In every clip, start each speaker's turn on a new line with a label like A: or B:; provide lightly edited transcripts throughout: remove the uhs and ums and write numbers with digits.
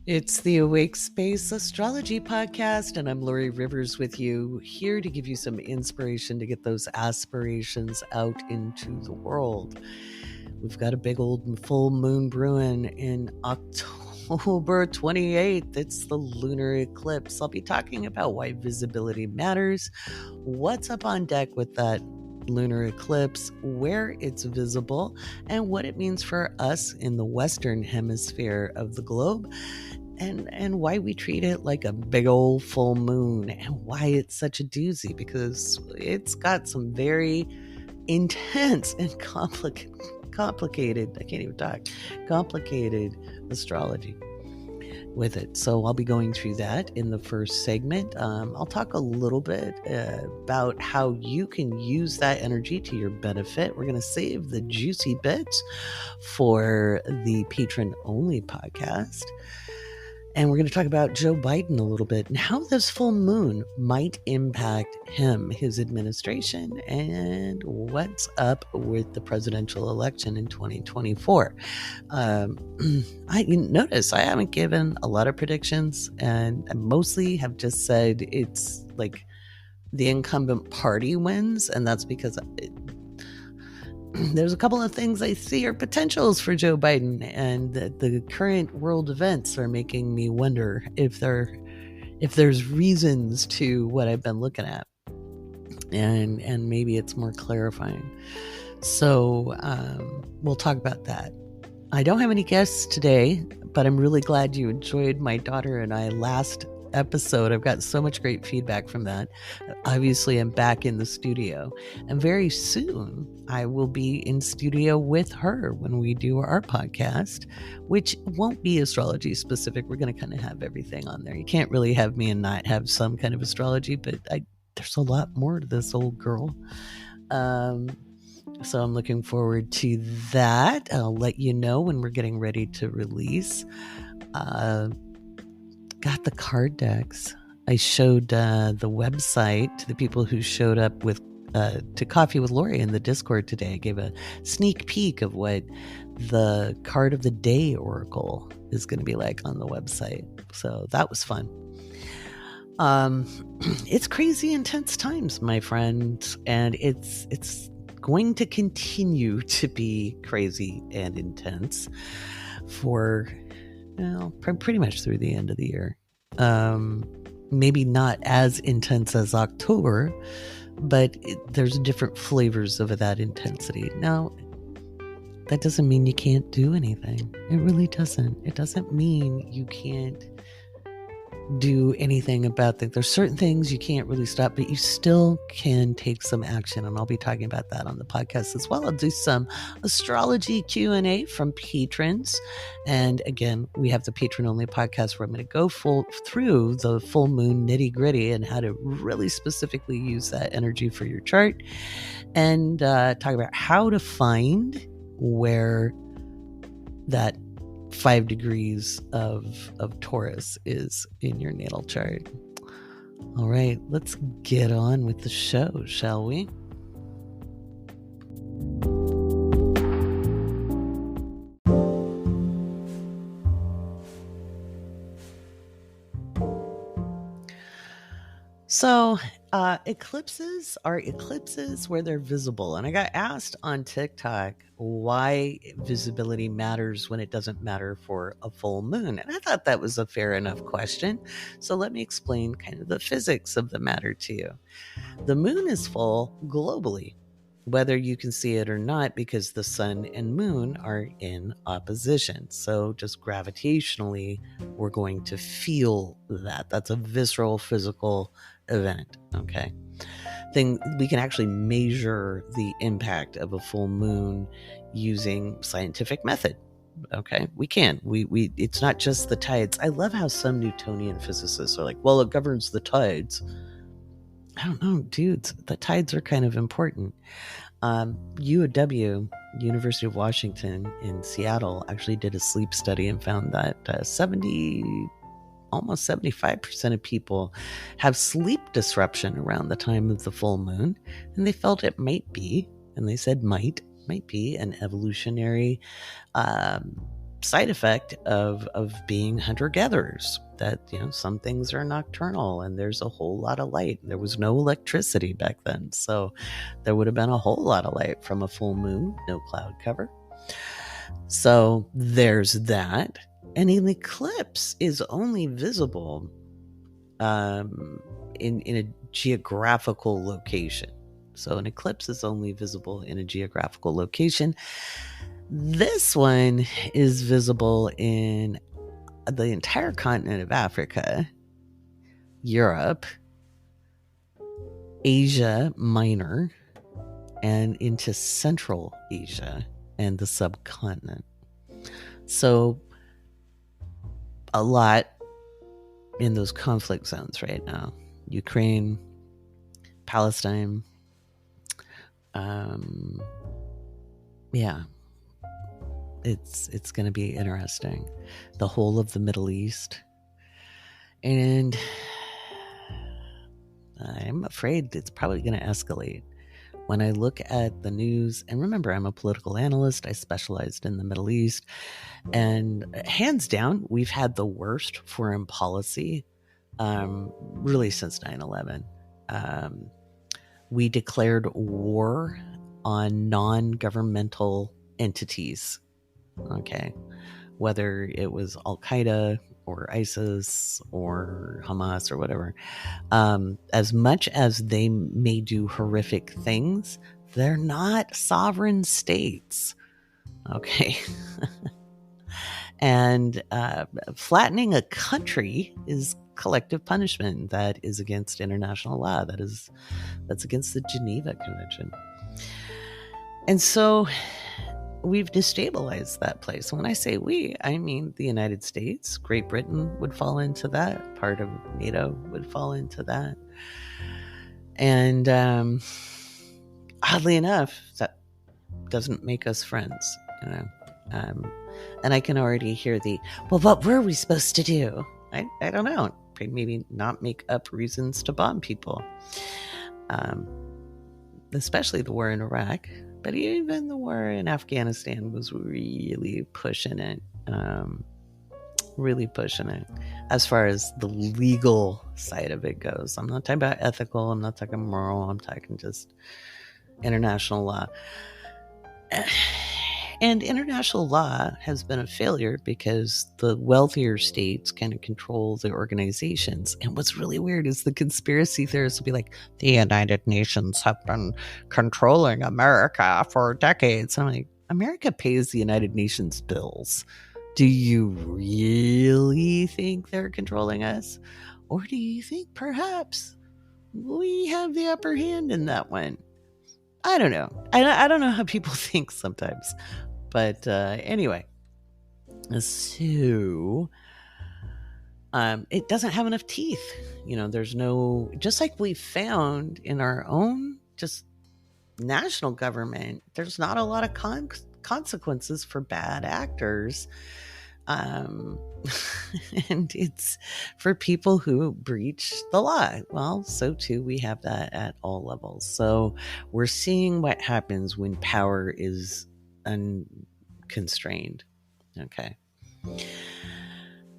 A: It's the Awake Space Astrology Podcast, and I'm Laurie Rivers with you, here to give you some inspiration to get those aspirations out into the world. We've got a big old full moon brewing in October 28th. It's the lunar eclipse. I'll be talking about why visibility matters, what's up on deck with that lunar eclipse, where it's visible, and what it means for us in the Western hemisphere of the globe. And why we treat it like a big old full moon, and why it's such a doozy, because it's got some very intense and complicated astrology with it. So I'll be going through that in the first segment. I'll talk a little bit about how you can use that energy to your benefit. We're going to save the juicy bits for the patron only podcast. And we're going to talk about Joe Biden a little bit and how this full moon might impact him, his administration, and what's up with the presidential election in 2024. You notice I haven't given a lot of predictions, and I mostly have just said it's like the incumbent party wins, and that's because there's a couple of things I see are potentials for Joe Biden, and the current world events are making me wonder if there's reasons to what I've been looking at, and maybe it's more clarifying. So we'll talk about that. I don't have any guests today, but I'm really glad you enjoyed my daughter and I last episode. I've got so much great feedback from that. Obviously, I'm back in the studio, and very soon I will be in studio with her when we do our podcast, which won't be astrology specific. We're going to kind of have everything on there. You can't really have me and not have some kind of astrology, but there's a lot more to this old girl. So I'm looking forward to that. I'll let you know when we're getting ready to release. Got the card decks. I showed the website to the people who showed up with to Coffee with Laurie in the Discord today. I gave a sneak peek of what the card of the day oracle is going to be like on the website. So that was fun. It's crazy intense times, my friend, and it's going to continue to be crazy and intense for pretty much through the end of the year. Maybe not as intense as October, but there's different flavors of that intensity. Now, that doesn't mean you can't do anything. It really doesn't. It doesn't mean you can't do anything about that. There's certain things you can't really stop, but you still can take some action, and I'll be talking about that on the podcast as well. I'll do some astrology Q&A from patrons, and again, we have the patron only podcast where I'm going to go through the full moon nitty gritty and how to really specifically use that energy for your chart, and talk about how to find where that 5 degrees of Taurus is in your natal chart. All right, let's get on with the show, shall we? So, eclipses are eclipses where they're visible. And I got asked on TikTok why visibility matters when it doesn't matter for a full moon. And I thought that was a fair enough question. So let me explain kind of the physics of the matter to you. The moon is full globally, whether you can see it or not, because the sun and moon are in opposition. So just gravitationally, we're going to feel that. That's a visceral physical event, okay? We can actually measure the impact of a full moon using scientific method. Okay, we can. We it's not just the tides. I love how some Newtonian physicists are like, well, it governs the tides. I don't know, dudes. The tides are kind of important. UW, University of Washington in Seattle, actually did a sleep study and found that almost 75% of people have sleep disruption around the time of the full moon, and they felt it might be, and they said might be an evolutionary side effect of being hunter-gatherers, that some things are nocturnal and there's a whole lot of light. There was no electricity back then, so there would have been a whole lot of light from a full moon, no cloud cover. So there's that. And an eclipse is only visible in a geographical location. So an eclipse is only visible in a geographical location. This one is visible in the entire continent of Africa, Europe, Asia Minor, and into Central Asia and the subcontinent. So a lot in those conflict zones right now. Ukraine, Palestine, it's going to be interesting. The whole of the Middle East. And I'm afraid it's probably going to escalate. When I look at the news, and remember, I'm a political analyst, I specialized in the Middle East, and hands down, we've had the worst foreign policy really since 9/11. We declared war on non-governmental entities, okay? Whether it was Al-Qaeda or ISIS or Hamas or whatever. As much as they may do horrific things, they're not sovereign states, okay? And flattening a country is collective punishment. That is against international law. That's against the Geneva Convention. And so we've destabilized that place. When I say we, I mean the United States. Great Britain would fall into that. Part of NATO would fall into that. And oddly enough, that doesn't make us friends, and I can already hear well, what were we supposed to do? I don't know. Maybe not make up reasons to bomb people. Especially the war in Iraq. But even the war in Afghanistan was really pushing it. Really pushing it. As far as the legal side of it goes. I'm not talking about ethical. I'm not talking moral. I'm talking just international law. And international law has been a failure because the wealthier states kind of control the organizations. And what's really weird is the conspiracy theorists will be like, the United Nations have been controlling America for decades. And I'm like, America pays the United Nations bills. Do you really think they're controlling us? Or do you think perhaps we have the upper hand in that one? I don't know. I don't know how people think sometimes. But anyway, so it doesn't have enough teeth. There's no, just like we found in our own just national government, there's not a lot of consequences for bad actors. And it's for people who breach the law. Well, so too, we have that at all levels. So we're seeing what happens when power is unconstrained. Okay.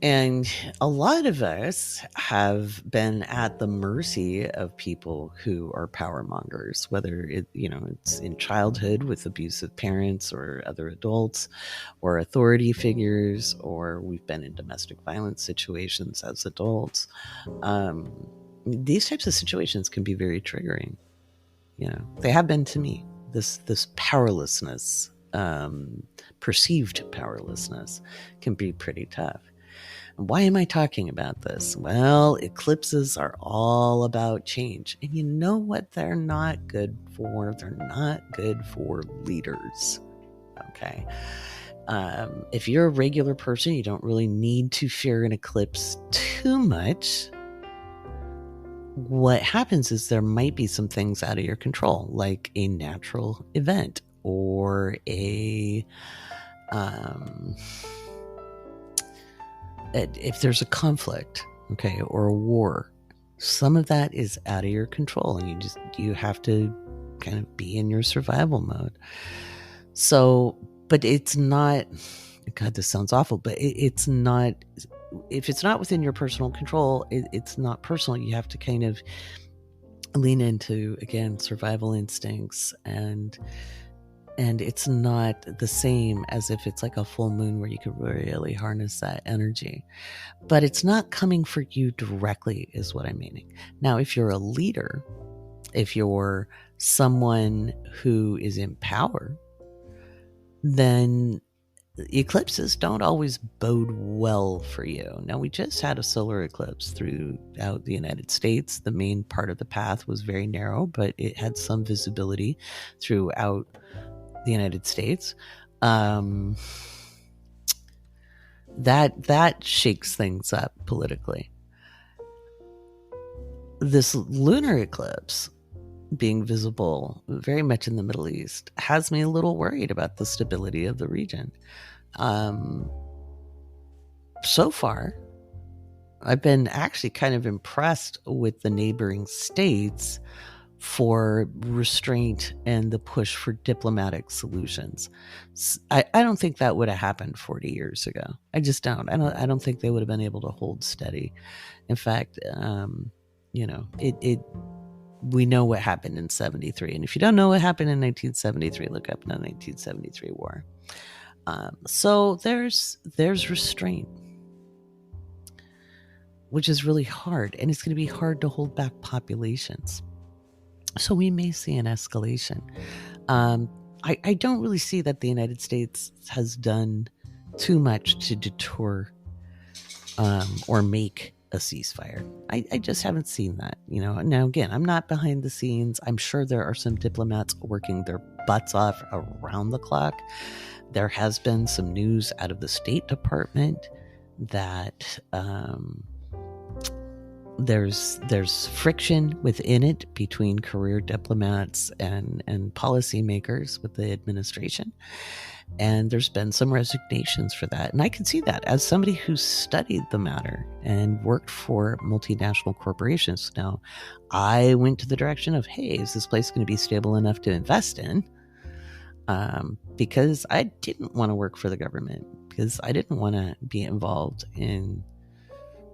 A: And a lot of us have been at the mercy of people who are power mongers, whether it's in childhood with abusive parents or other adults or authority figures, or we've been in domestic violence situations as adults. These types of situations can be very triggering. They have been to me. This powerlessness, perceived powerlessness, can be pretty tough. Why am I talking about this? Well, eclipses are all about change. And you know what they're not good for? They're not good for leaders. Okay. If you're a regular person, you don't really need to fear an eclipse too much. What happens is there might be some things out of your control, like a natural event or if there's a conflict, okay, or a war. Some of that is out of your control, and you have to kind of be in your survival mode. So, but it's not God, this sounds awful, but it's not, if it's not within your personal control, it's not personal. You have to kind of lean into, again, survival instincts, and it's not the same as if it's like a full moon where you can really harness that energy. But it's not coming for you directly, is what I'm meaning. Now, if you're a leader, if you're someone who is in power, then eclipses don't always bode well for you. Now, we just had a solar eclipse throughout the United States. The main part of the path was very narrow, but it had some visibility throughout the United States. That shakes things up politically. This lunar eclipse being visible very much in the Middle East has me a little worried about the stability of the region. So far, I've been actually kind of impressed with the neighboring states for restraint and the push for diplomatic solutions. I don't think that would have happened 40 years ago. I just don't. I don't think they would have been able to hold steady. In fact, we know what happened in 73. And if you don't know what happened in 1973, look up the 1973 war. So there's restraint, which is really hard. And it's going to be hard to hold back populations. So we may see an escalation. I don't really see that the United States has done too much to deter or make a ceasefire. I just haven't seen that. Now, again, I'm not behind the scenes. I'm sure there are some diplomats working their butts off around the clock. There has been some news out of the State Department that there's friction within it between career diplomats and policymakers with the administration. And there's been some resignations for that. And I can see that as somebody who studied the matter and worked for multinational corporations. Now, I went to the direction of, hey, is this place going to be stable enough to invest in? Because I didn't want to work for the government, because I didn't want to be involved in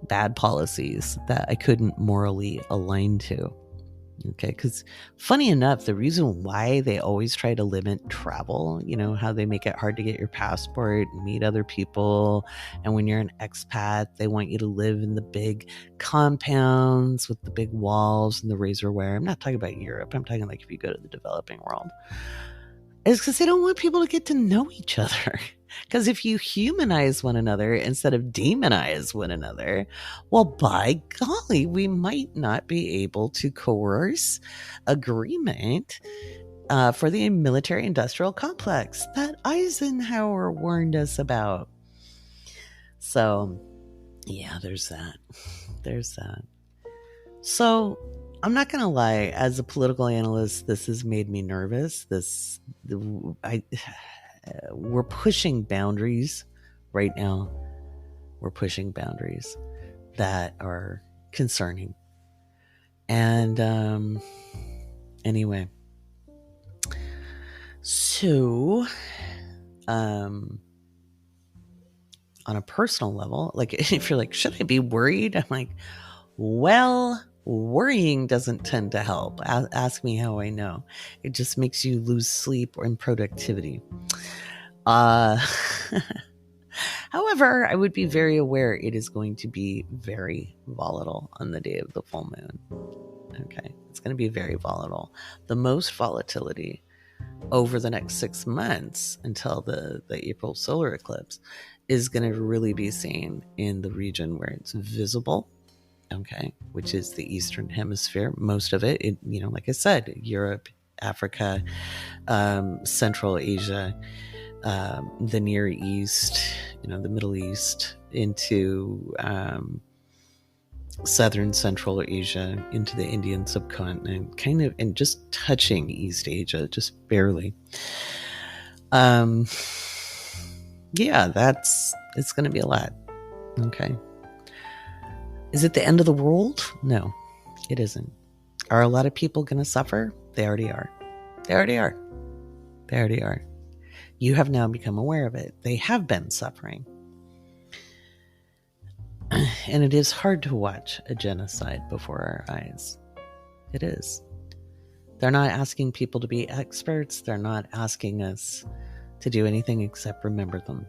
A: bad policies that I couldn't morally align to. Okay, because funny enough, the reason why they always try to limit travel, how they make it hard to get your passport and meet other people. And when you're an expat, they want you to live in the big compounds with the big walls and the razor wire. I'm not talking about Europe. I'm talking like if you go to the developing world. It's because they don't want people to get to know each other. Because if you humanize one another instead of demonize one another, well, by golly, we might not be able to coerce agreement for the military-industrial complex that Eisenhower warned us about. So, yeah, there's that. So, I'm not going to lie, as a political analyst, this has made me nervous. We're pushing boundaries right now. We're pushing boundaries that are concerning. And anyway, so on a personal level, like if you're like, should I be worried? I'm like, well, worrying doesn't tend to help. Ask me how I know. It just makes you lose sleep and productivity. However, I would be very aware it is going to be very volatile on the day of the full moon. Okay, it's going to be very volatile. The most volatility over the next 6 months until the April solar eclipse is going to really be seen in the region where it's visible. Okay, which is the Eastern Hemisphere. Most of it, like I said, Europe, Africa, Central Asia, the Near East, the Middle East, into Southern Central Asia, into the Indian subcontinent, kind of, and just touching East Asia, just barely. Yeah, it's going to be a lot. Okay. Is it the end of the world? No, it isn't. Are a lot of people going to suffer? They already are. You have now become aware of it. They have been suffering. And it is hard to watch a genocide before our eyes. It is. They're not asking people to be experts. They're not asking us to do anything except remember them.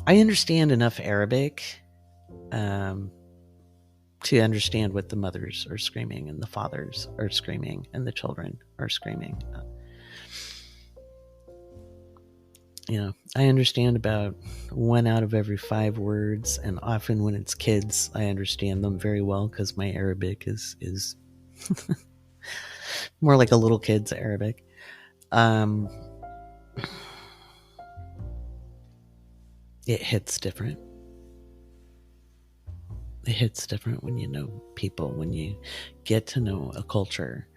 A: I understand enough Arabic to understand what the mothers are screaming and the fathers are screaming and the children are screaming. I understand about 1 out of every 5 words, and often when it's kids, I understand them very well because my Arabic is more like a little kid's Arabic. It hits different. It hits different when you know people, when you get to know a culture,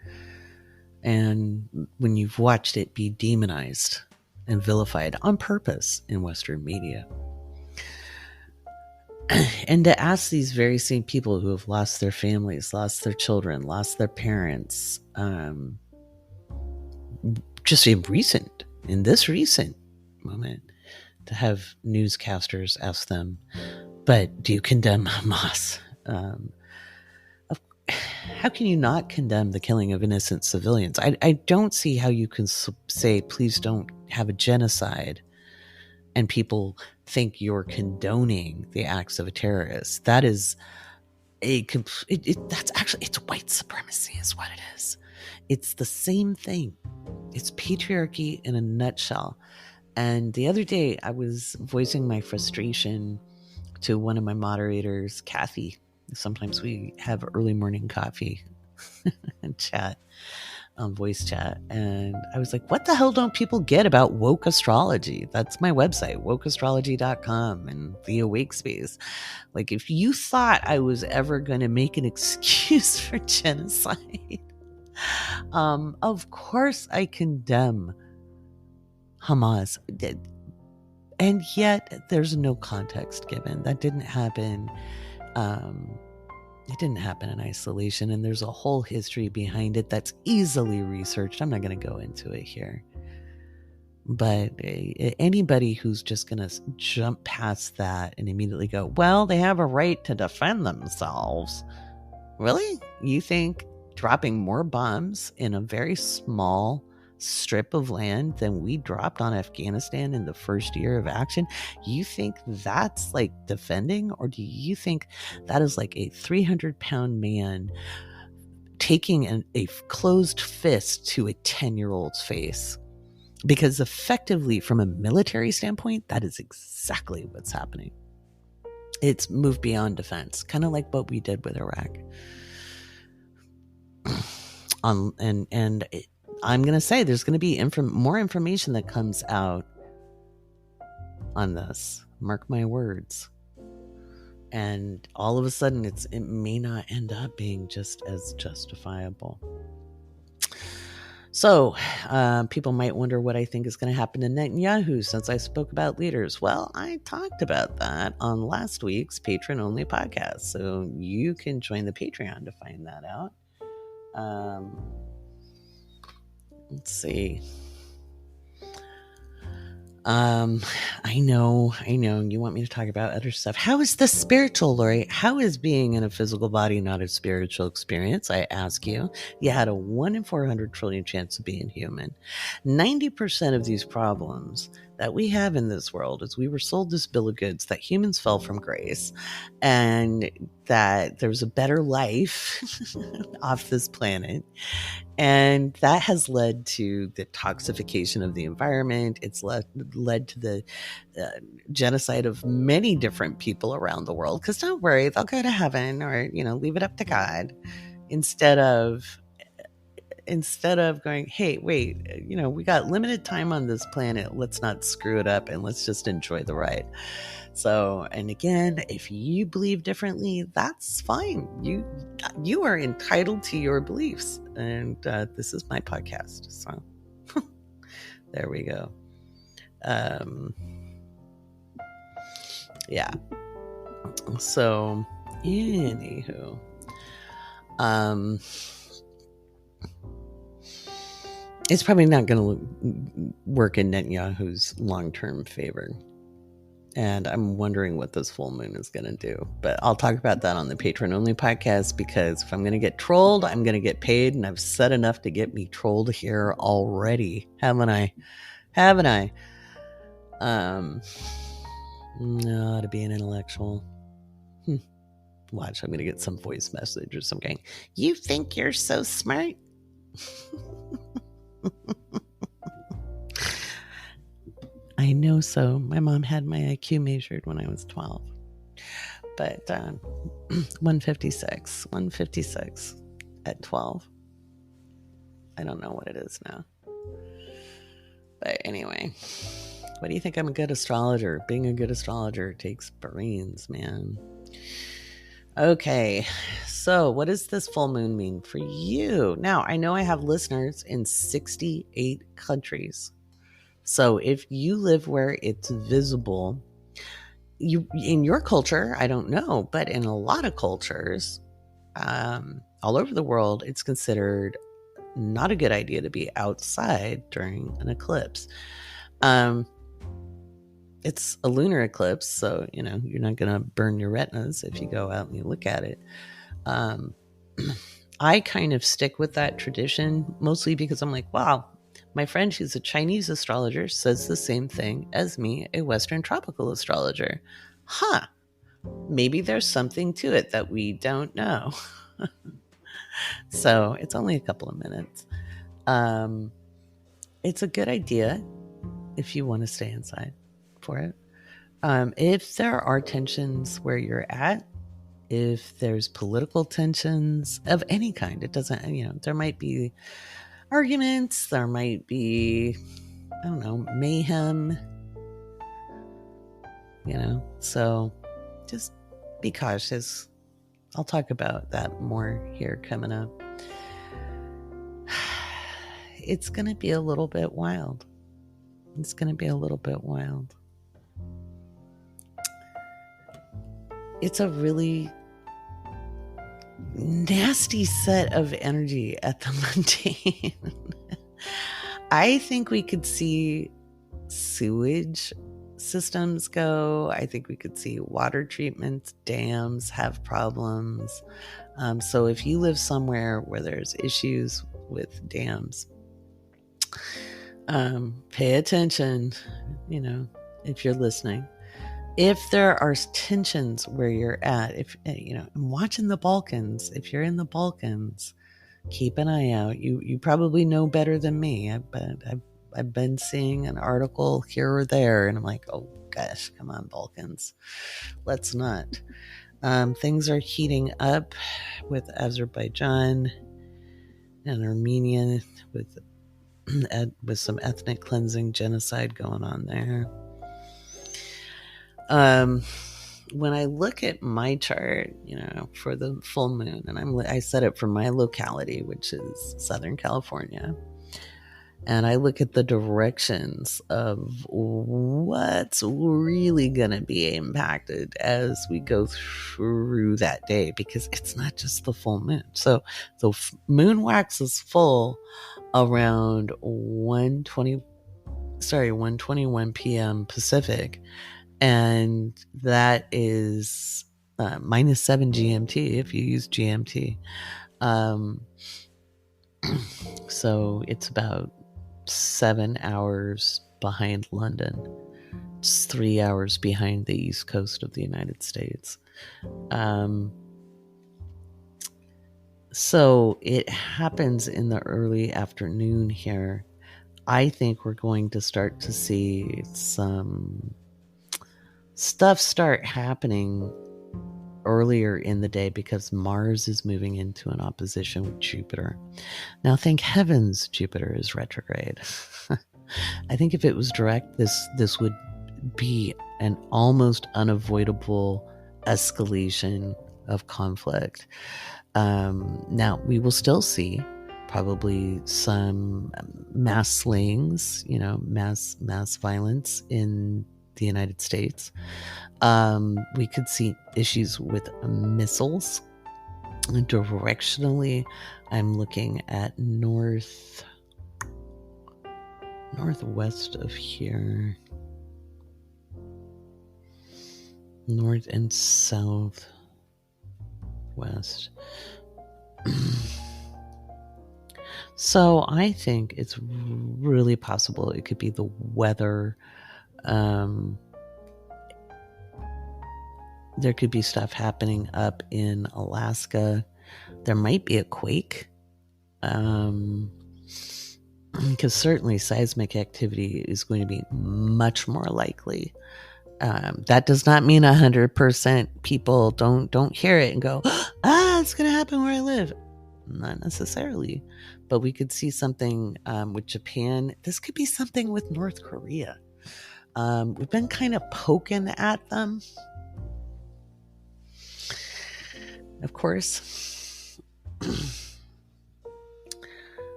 A: and when you've watched it be demonized and vilified on purpose in Western media. And to ask these very same people who have lost their families, lost their children, lost their parents, just in this recent moment, to have newscasters ask them, but do you condemn Hamas? How can you not condemn the killing of innocent civilians? I don't see how you can say, please don't have a genocide, and people think you're condoning the acts of a terrorist. That is it's white supremacy is what it is. It's the same thing. It's patriarchy in a nutshell. And the other day I was voicing my frustration to one of my moderators, Kathy. Sometimes we have early morning coffee and chat on voice chat. And I was like, what the hell don't people get about woke astrology? That's my website, wokeastrology.com, and the Awake Space. Like, if you thought I was ever going to make an excuse for genocide, of course I condemn Hamas. And yet there's no context given. That didn't happen. It didn't happen in isolation, and there's a whole history behind it that's easily researched. I'm not going to go into it here. But anybody who's just going to jump past that and immediately go, well, they have a right to defend themselves. Really? You think dropping more bombs in a very small strip of land than we dropped on Afghanistan in the first year of action, you think that's like defending? Or do you think that is like a 300-pound man taking a closed fist to a 10-year-old's face? Because effectively, from a military standpoint, that is exactly what's happening. It's moved beyond defense, kind of like what we did with Iraq. I'm going to say there's going to be more information that comes out on this. Mark my words. And all of a sudden, it may not end up being just as justifiable. So, people might wonder what I think is going to happen to Netanyahu since I spoke about leaders. Well, I talked about that on last week's Patron-only podcast. So you can join the Patreon to find that out. Let's see. I know you want me to talk about other stuff. How is this spiritual, Laurie? How is being in a physical body not a spiritual experience? I ask you. You had a 1 in 400 trillion chance of being human. 90% of these problems that we have in this world is we were sold this bill of goods that humans fell from grace and that there's a better life off this planet. And that has led to the toxification of the environment. It's led to the genocide of many different people around the world. Because don't worry, they'll go to heaven or, leave it up to God instead of going, hey, wait, we got limited time on this planet. Let's not screw it up and let's just enjoy the ride. So, and again, if you believe differently, that's fine. You are entitled to your beliefs. And this is my podcast. So there we go. Yeah. So, anywho. it's probably not going to work in Netanyahu's long-term favor. And I'm wondering what this full moon is going to do. But I'll talk about that on the Patron only podcast, because if I'm going to get trolled, I'm going to get paid. And I've said enough to get me trolled here already. Haven't I? No, to be an intellectual. Watch, I'm going to get some voice message or something. You think you're so smart? I know so. My mom had my IQ measured when I was 12. But 156 at 12. I don't know what it is now. But anyway, what do you think? I'm a good astrologer. Being a good astrologer takes brains, man. Okay, so what does this full moon mean for you? Now, I know I have listeners in 68 countries. So if you live where it's visible, in your culture, I don't know, but in a lot of cultures all over the world, it's considered not a good idea to be outside during an eclipse. It's a lunar eclipse, so you're not going to burn your retinas if you go out and you look at it. I kind of stick with that tradition, mostly because I'm like, wow, my friend, she's a Chinese astrologer, says the same thing as me, a Western tropical astrologer. Maybe there's something to it that we don't know. So it's only a couple of minutes. It's a good idea if you want to stay inside for it. If there are tensions where you're at, if there's political tensions of any kind, it doesn't, there might be arguments, there might be, I don't know, mayhem, so just be cautious. I'll talk about that more here coming up. It's going to be a little bit wild. It's a really nasty set of energy at the mundane. I think we could see sewage systems go. I think we could see water treatment dams have problems. So if you live somewhere where there's issues with dams, pay attention, if you're listening. If there are tensions where you're at, if I'm watching the Balkans, if you're in the Balkans, keep an eye out. You probably know better than me, but I've been seeing an article here or there, and I'm like, oh gosh, come on, Balkans, let's not. Things are heating up with Azerbaijan and Armenia with some ethnic cleansing, genocide going on there. When I look at my chart, for the full moon, and I set it for my locality, which is Southern California, and I look at the directions of what's really going to be impacted as we go through that day, because it's not just the full moon. So the moon waxes full around 1:21 p.m. Pacific, and that is -7 GMT if you use GMT. So it's about 7 hours behind London. It's 3 hours behind the East Coast of the United States. So it happens in the early afternoon here. I think we're going to start to see some stuff start happening earlier in the day because Mars is moving into an opposition with Jupiter. Now, thank heavens Jupiter is retrograde. I think if it was direct, this would be an almost unavoidable escalation of conflict. Now, we will still see probably some mass slayings, mass violence in the United States. We could see issues with missiles. Directionally, I'm looking at north northwest of here. North and south west. So I think it's really possible it could be the weather. There could be stuff happening up in Alaska. There might be a quake. Because certainly seismic activity is going to be much more likely. That does not mean 100% people don't hear it and go, it's going to happen where I live. Not necessarily. But we could see something with Japan. This could be something with North Korea. We've been kind of poking at them. Of course.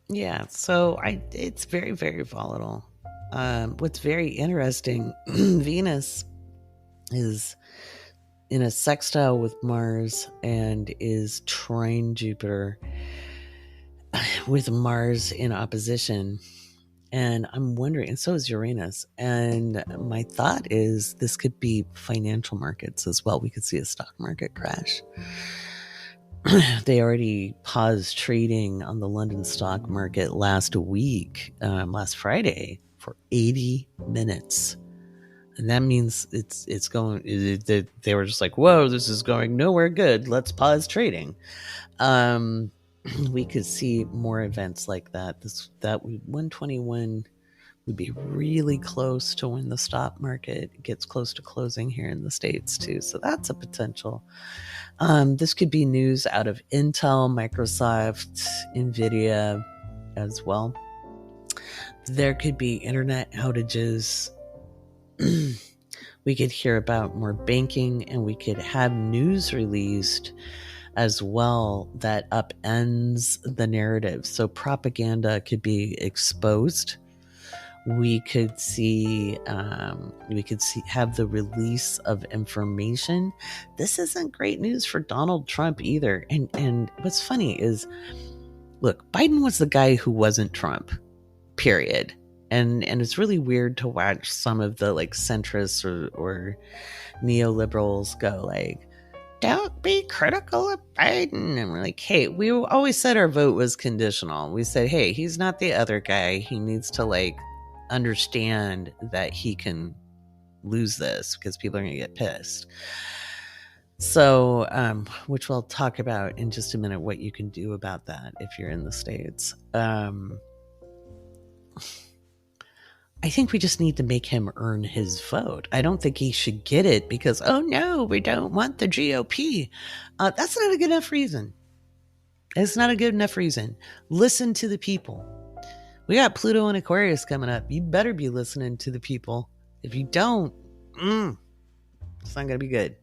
A: Yeah, so it's very, very volatile. What's very interesting, Venus is in a sextile with Mars and is trine Jupiter with Mars in opposition. And I'm wondering, and so is Uranus. And my thought is this could be financial markets as well. We could see a stock market crash. They already paused trading on the London stock market last Friday, for 80 minutes. And that means it's going, they were just like, whoa, this is going nowhere good. Let's pause trading. We could see more events like that. 121 would be really close to when the stock market gets close to closing here in the States too. So that's a potential. This could be news out of Intel, Microsoft, Nvidia as well. There could be internet outages. We could hear about more banking, and we could have news released as well that upends the narrative. So propaganda could be exposed. We could have the release of information. This isn't great news for Donald Trump either. And what's funny is, look, Biden was the guy who wasn't Trump, period. And it's really weird to watch some of the like centrists or neoliberals go like, don't be critical of Biden. And we're like, hey, we always said our vote was conditional. We said, hey, he's not the other guy. He needs to like understand that he can lose this because people are going to get pissed. So, which we'll talk about in just a minute, what you can do about that if you're in the States. I think we just need to make him earn his vote. I don't think he should get it because, oh no, we don't want the GOP. That's not a good enough reason. It's not a good enough reason. Listen to the people. We got Pluto and Aquarius coming up. You better be listening to the people. If you don't, it's not going to be good.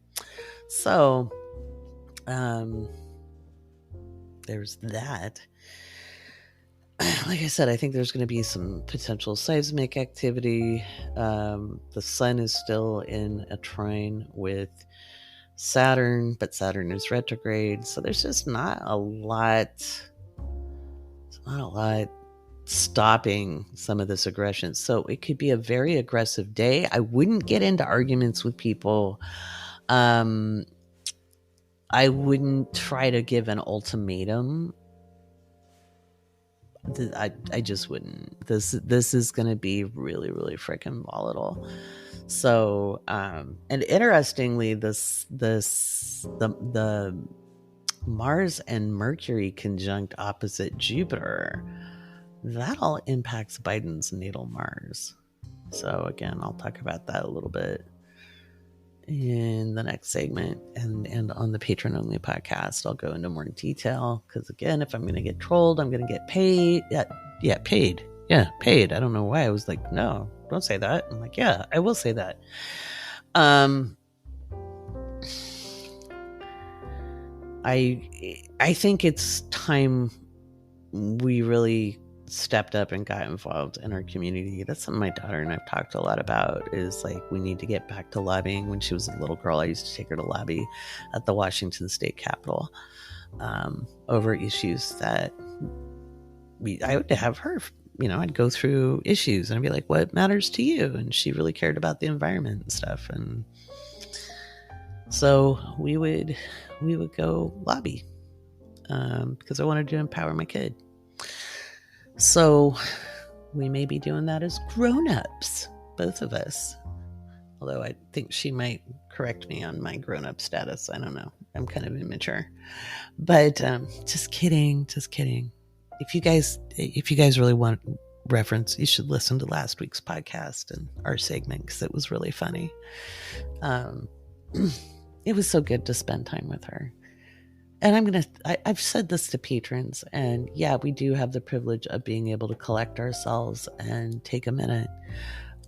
A: So, there's that. Like I said, I think there's going to be some potential seismic activity. The sun is still in a trine with Saturn, but Saturn is retrograde. So there's just not a lot stopping some of this aggression. So it could be a very aggressive day. I wouldn't get into arguments with people. I wouldn't try to give an ultimatum. I just wouldn't. This is going to be really, really freaking volatile. So, and interestingly, the Mars and Mercury conjunct opposite Jupiter, that all impacts Biden's natal Mars. So again, I'll talk about that a little bit in the next segment, and on the Patron only podcast I'll go into more detail, because again, if I'm going to get trolled, I'm going to get paid. Paid. I don't know why I was like, no, don't say that. I'm like, yeah, I will say that. I think it's time we really stepped up and got involved in our community. That's something my daughter and I've talked a lot about, is like, we need to get back to lobbying. When she was a little girl, I used to take her to lobby at the Washington State Capitol. over issues that I would have her, I'd go through issues and I'd be like, what matters to you? And she really cared about the environment and stuff. And so we would go lobby because I wanted to empower my kid. So we may be doing that as grown-ups, both of us. Although I think she might correct me on my grown-up status. I don't know. I'm kind of immature. But just kidding. If you guys really want reference, you should listen to last week's podcast and our segment because it was really funny. It was so good to spend time with her. And I've said this to patrons, and yeah, we do have the privilege of being able to collect ourselves and take a minute.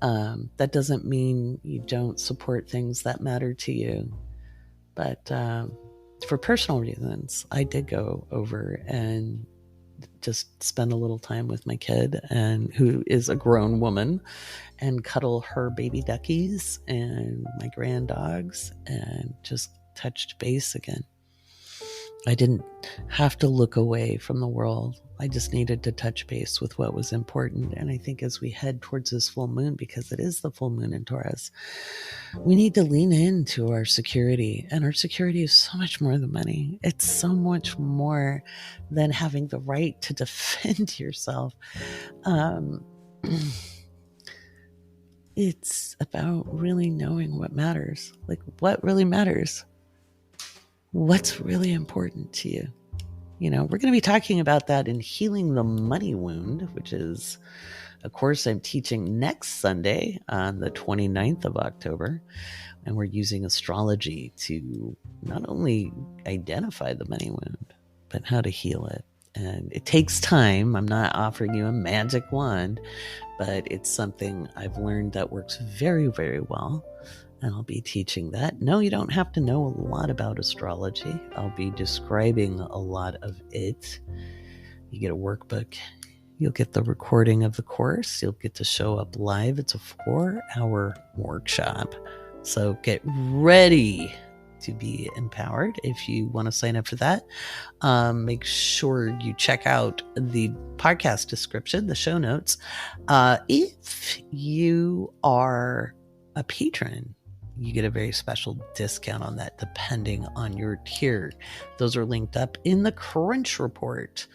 A: That doesn't mean you don't support things that matter to you. But for personal reasons, I did go over and just spend a little time with my kid, and who is a grown woman, and cuddle her baby duckies and my grand dogs, and just touched base again. I didn't have to look away from the world. I just needed to touch base with what was important. And I think as we head towards this full moon, because it is the full moon in Taurus, we need to lean into our security. And our security is so much more than money. It's so much more than having the right to defend yourself. It's about really knowing what matters. Like, what really matters? What's really important to you? We're going to be talking about that in Healing the Money Wound, which is a course I'm teaching next Sunday on the 29th of October. And we're using astrology to not only identify the money wound, but how to heal it. And it takes time. I'm not offering you a magic wand, but it's something I've learned that works very, very well. And I'll be teaching that. No, you don't have to know a lot about astrology. I'll be describing a lot of it. You get a workbook. You'll get the recording of the course. You'll get to show up live. It's a 4-hour workshop. So get ready to be empowered. If you want to sign up for that, make sure you check out the podcast description, the show notes. If you are a patron, you get a very special discount on that depending on your tier. Those are linked up in the Crunch Report.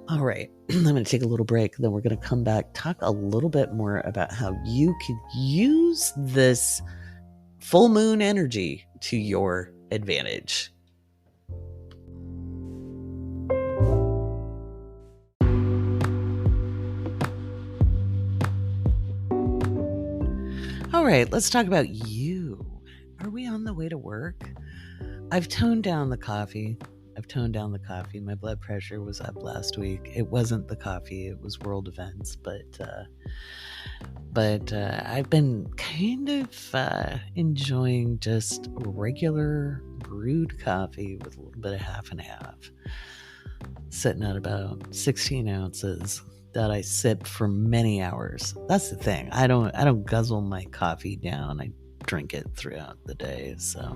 A: All right, I'm going to take a little break. Then we're going to come back, talk a little bit more about how you could use this full moon energy to your advantage. All right, let's talk about you. Are we on the way to work? I've toned down the coffee. My blood pressure was up last week. It wasn't the coffee, it was world events. But I've been kind of enjoying just regular brewed coffee with a little bit of half and half. Sitting at about 16 ounces. That I sip for many hours. That's the thing. I don't guzzle my coffee down. I drink it throughout the day. So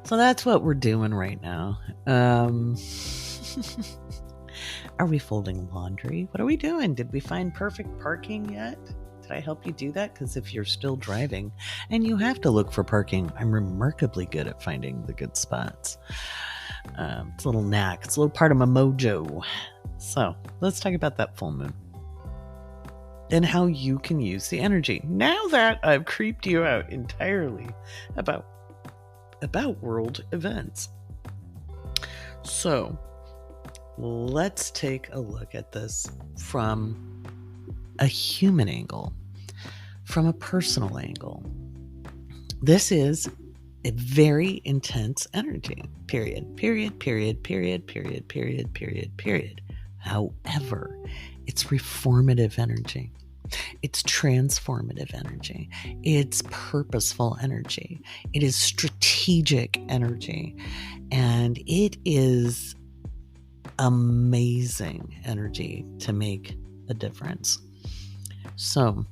A: that's what we're doing right now. Are we folding laundry? What are we doing? Did we find perfect parking yet? Did I help you do that? Because if you're still driving and you have to look for parking, I'm remarkably good at finding the good spots. It's a little knack. It's a little part of my mojo. So let's talk about that full moon and how you can use the energy. Now that I've creeped you out entirely about world events. So let's take a look at this from a human angle, from a personal angle. This is a very intense energy, period. However, it's reformative energy. It's transformative energy. It's purposeful energy. It is strategic energy. And it is amazing energy to make a difference. So,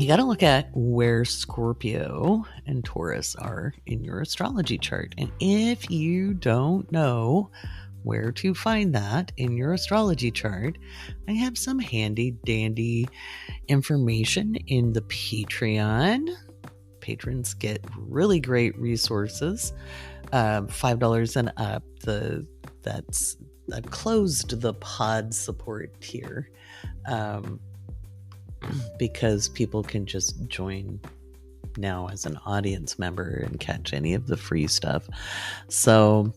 A: you got to look at where Scorpio and Taurus are in your astrology chart. And if you don't know where to find that in your astrology chart, I have some handy dandy information in the Patreon. Patrons get really great resources. $5 and up. I've closed the pod support tier because people can just join now as an audience member and catch any of the free stuff. So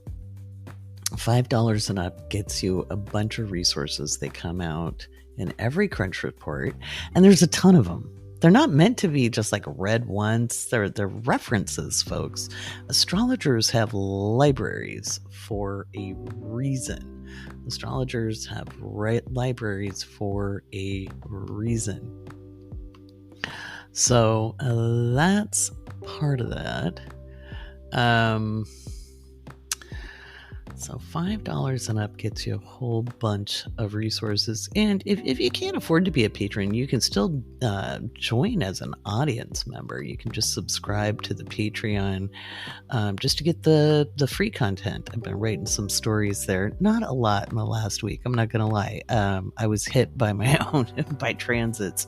A: $5 and up gets you a bunch of resources. They come out in every Crunch Report, and there's a ton of them. They're not meant to be just like read once. They're references, folks. Astrologers have libraries for a reason. Astrologers have libraries for a reason. So that's part of that. So $5 and up gets you a whole bunch of resources. And if you can't afford to be a patron, you can still join as an audience member. You can just subscribe to the Patreon just to get the free content. I've been writing some stories there. Not a lot in the last week, I'm not going to lie. I was hit by my own, by transits.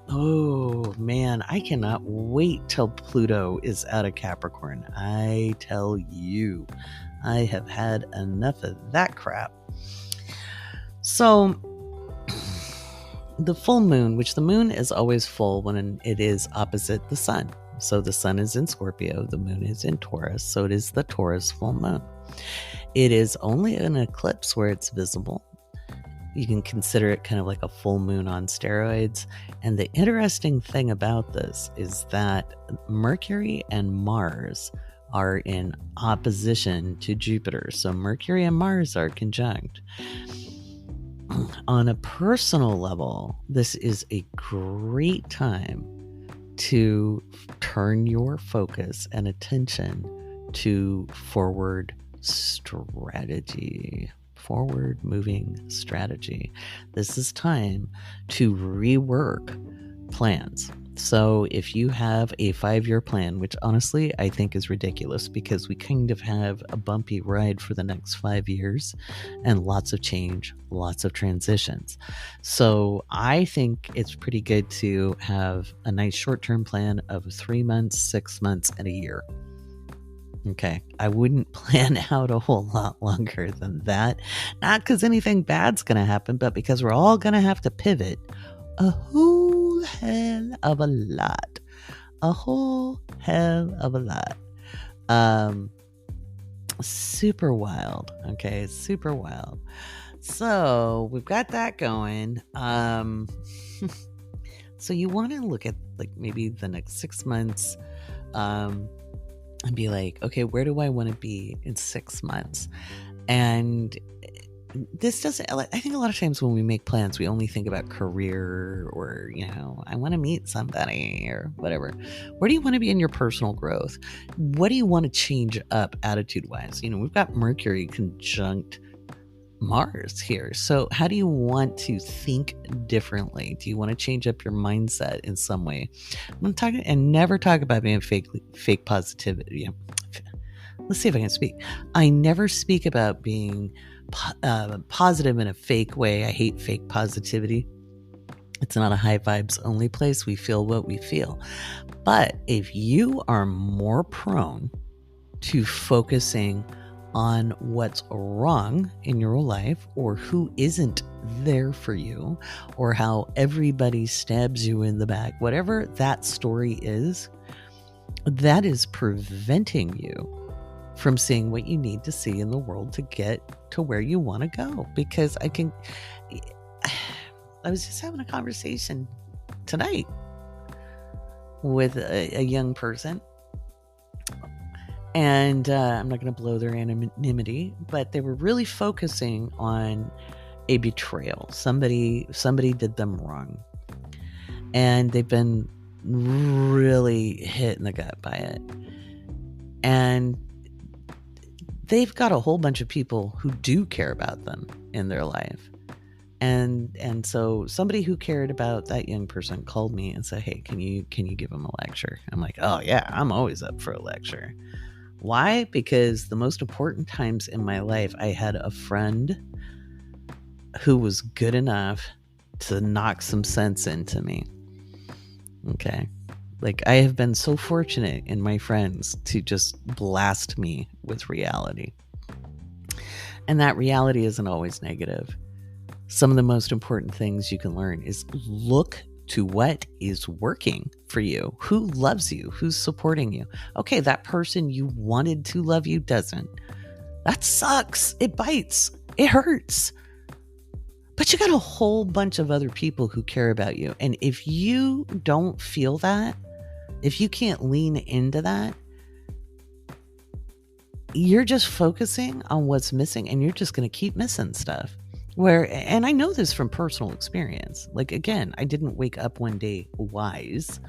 A: Oh man, I cannot wait till Pluto is out of Capricorn. I tell you, I have had enough of that crap. So the full moon, which the moon is always full when it is opposite the sun. So the sun is in Scorpio, the moon is in Taurus. So it is the Taurus full moon. It is only an eclipse where it's visible. You can consider it kind of like a full moon on steroids. And the interesting thing about this is that Mercury and Mars are in opposition to Jupiter. So Mercury and Mars are conjunct. On a personal level, this is a great time to turn your focus and attention to forward strategy. Forward moving strategy. This is time to rework plans. So if you have a 5-year plan, which honestly I think is ridiculous because we kind of have a bumpy ride for the next 5 years and lots of change, lots of transitions. So I think it's pretty good to have a nice short-term plan of 3 months, 6 months, and a year. Okay, I wouldn't plan out a whole lot longer than that. Not because anything bad's going to happen, but because we're all going to have to pivot a whole hell of a lot. A whole hell of a lot. Super wild. Okay, super wild. So we've got that going. So you want to look at like maybe the next 6 months. And be like, okay, where do I want to be in 6 months? And this doesn't, I think a lot of times when we make plans, we only think about career or, I want to meet somebody or whatever. Where do you want to be in your personal growth? What do you want to change up attitude-wise? We've got Mercury conjunct Mars here. So how do you want to think differently? Do you want to change up your mindset in some way? I'm going to talk and never talk about being fake positivity. Let's see if I can speak. I never speak about being positive in a fake way. I hate fake positivity. It's not a high vibes only place. We feel what we feel. But if you are more prone to focusing on what's wrong in your life or who isn't there for you or how everybody stabs you in the back, whatever that story is, that is preventing you from seeing what you need to see in the world to get to where you want to go. Because I was just having a conversation tonight with a young person. And I'm not going to blow their anonymity, but they were really focusing on a betrayal. Somebody did them wrong. And they've been really hit in the gut by it. And they've got a whole bunch of people who do care about them in their life. And so somebody who cared about that young person called me and said, hey, can you give him a lecture? I'm like, oh yeah, I'm always up for a lecture. Why? Because the most important times in my life, I had a friend who was good enough to knock some sense into me. Okay. Like, I have been so fortunate in my friends to just blast me with reality. And that reality isn't always negative. Some of the most important things you can learn is look to what is working for you. Who loves you? Who's supporting you? Okay, that person you wanted to love you doesn't. That sucks. It bites. It hurts. But you got a whole bunch of other people who care about you. And if you don't feel that, if you can't lean into that, you're just focusing on what's missing, and you're just going to keep missing stuff. And I know this from personal experience. Like, again, I didn't wake up one day wise.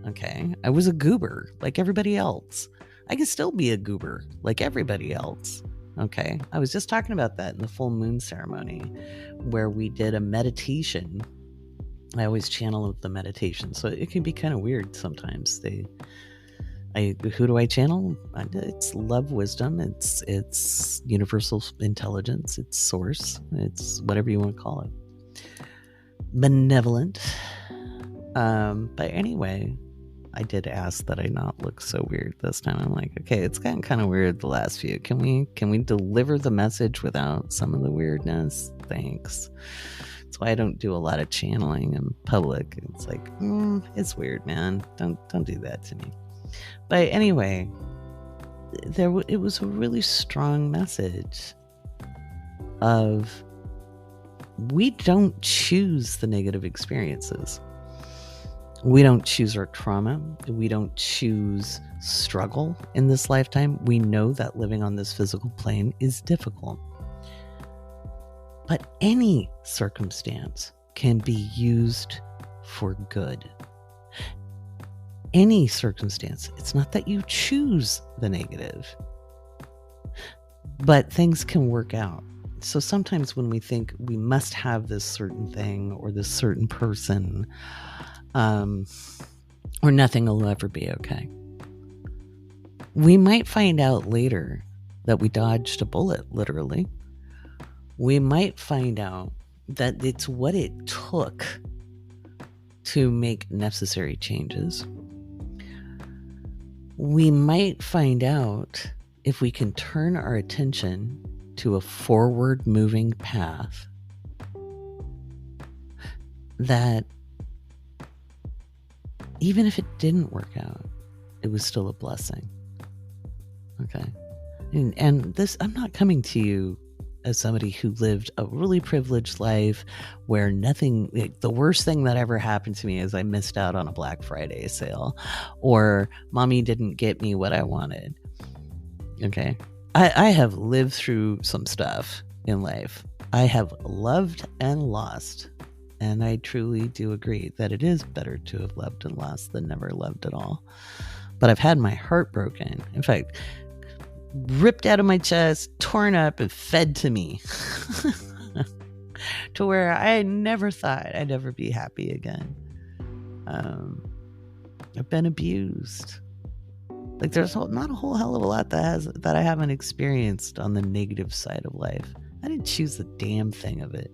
A: Okay. I was a goober like everybody else. I can still be a goober like everybody else. Okay. I was just talking about that in the full moon ceremony where we did a meditation. I always channel the meditation. So it can be kind of weird sometimes. Who do I channel? It's love, wisdom. It's universal intelligence. It's source. It's whatever you want to call it. Benevolent. But anyway, I did ask that I not look so weird this time. I'm like, okay, it's gotten kind of weird the last few. Can we deliver the message without some of the weirdness? Thanks. That's why I don't do a lot of channeling in public. It's like, it's weird, man. Don't do that to me. But anyway, it was a really strong message of we don't choose the negative experiences. We don't choose our trauma. We don't choose struggle in this lifetime. We know that living on this physical plane is difficult. But any circumstance can be used for good. Any circumstance. It's not that you choose the negative, but things can work out. So sometimes when we think we must have this certain thing or this certain person, or nothing will ever be okay, we might find out later that we dodged a bullet, literally. We might find out that it's what it took to make necessary changes. We might find out if we can turn our attention to a forward moving path that even if it didn't work out, it was still a blessing. Okay. And this, I'm not coming to you as somebody who lived a really privileged life where the worst thing that ever happened to me is I missed out on a Black Friday sale, or mommy didn't get me what I wanted. Okay. I have lived through some stuff in life. I have loved and lost. And I truly do agree that it is better to have loved and lost than never loved at all. But I've had my heart broken. In fact, ripped out of my chest, torn up, and fed to me. To where I never thought I'd ever be happy again. I've been abused. Like, there's not a whole hell of a lot that I haven't experienced on the negative side of life. I didn't choose the damn thing of it.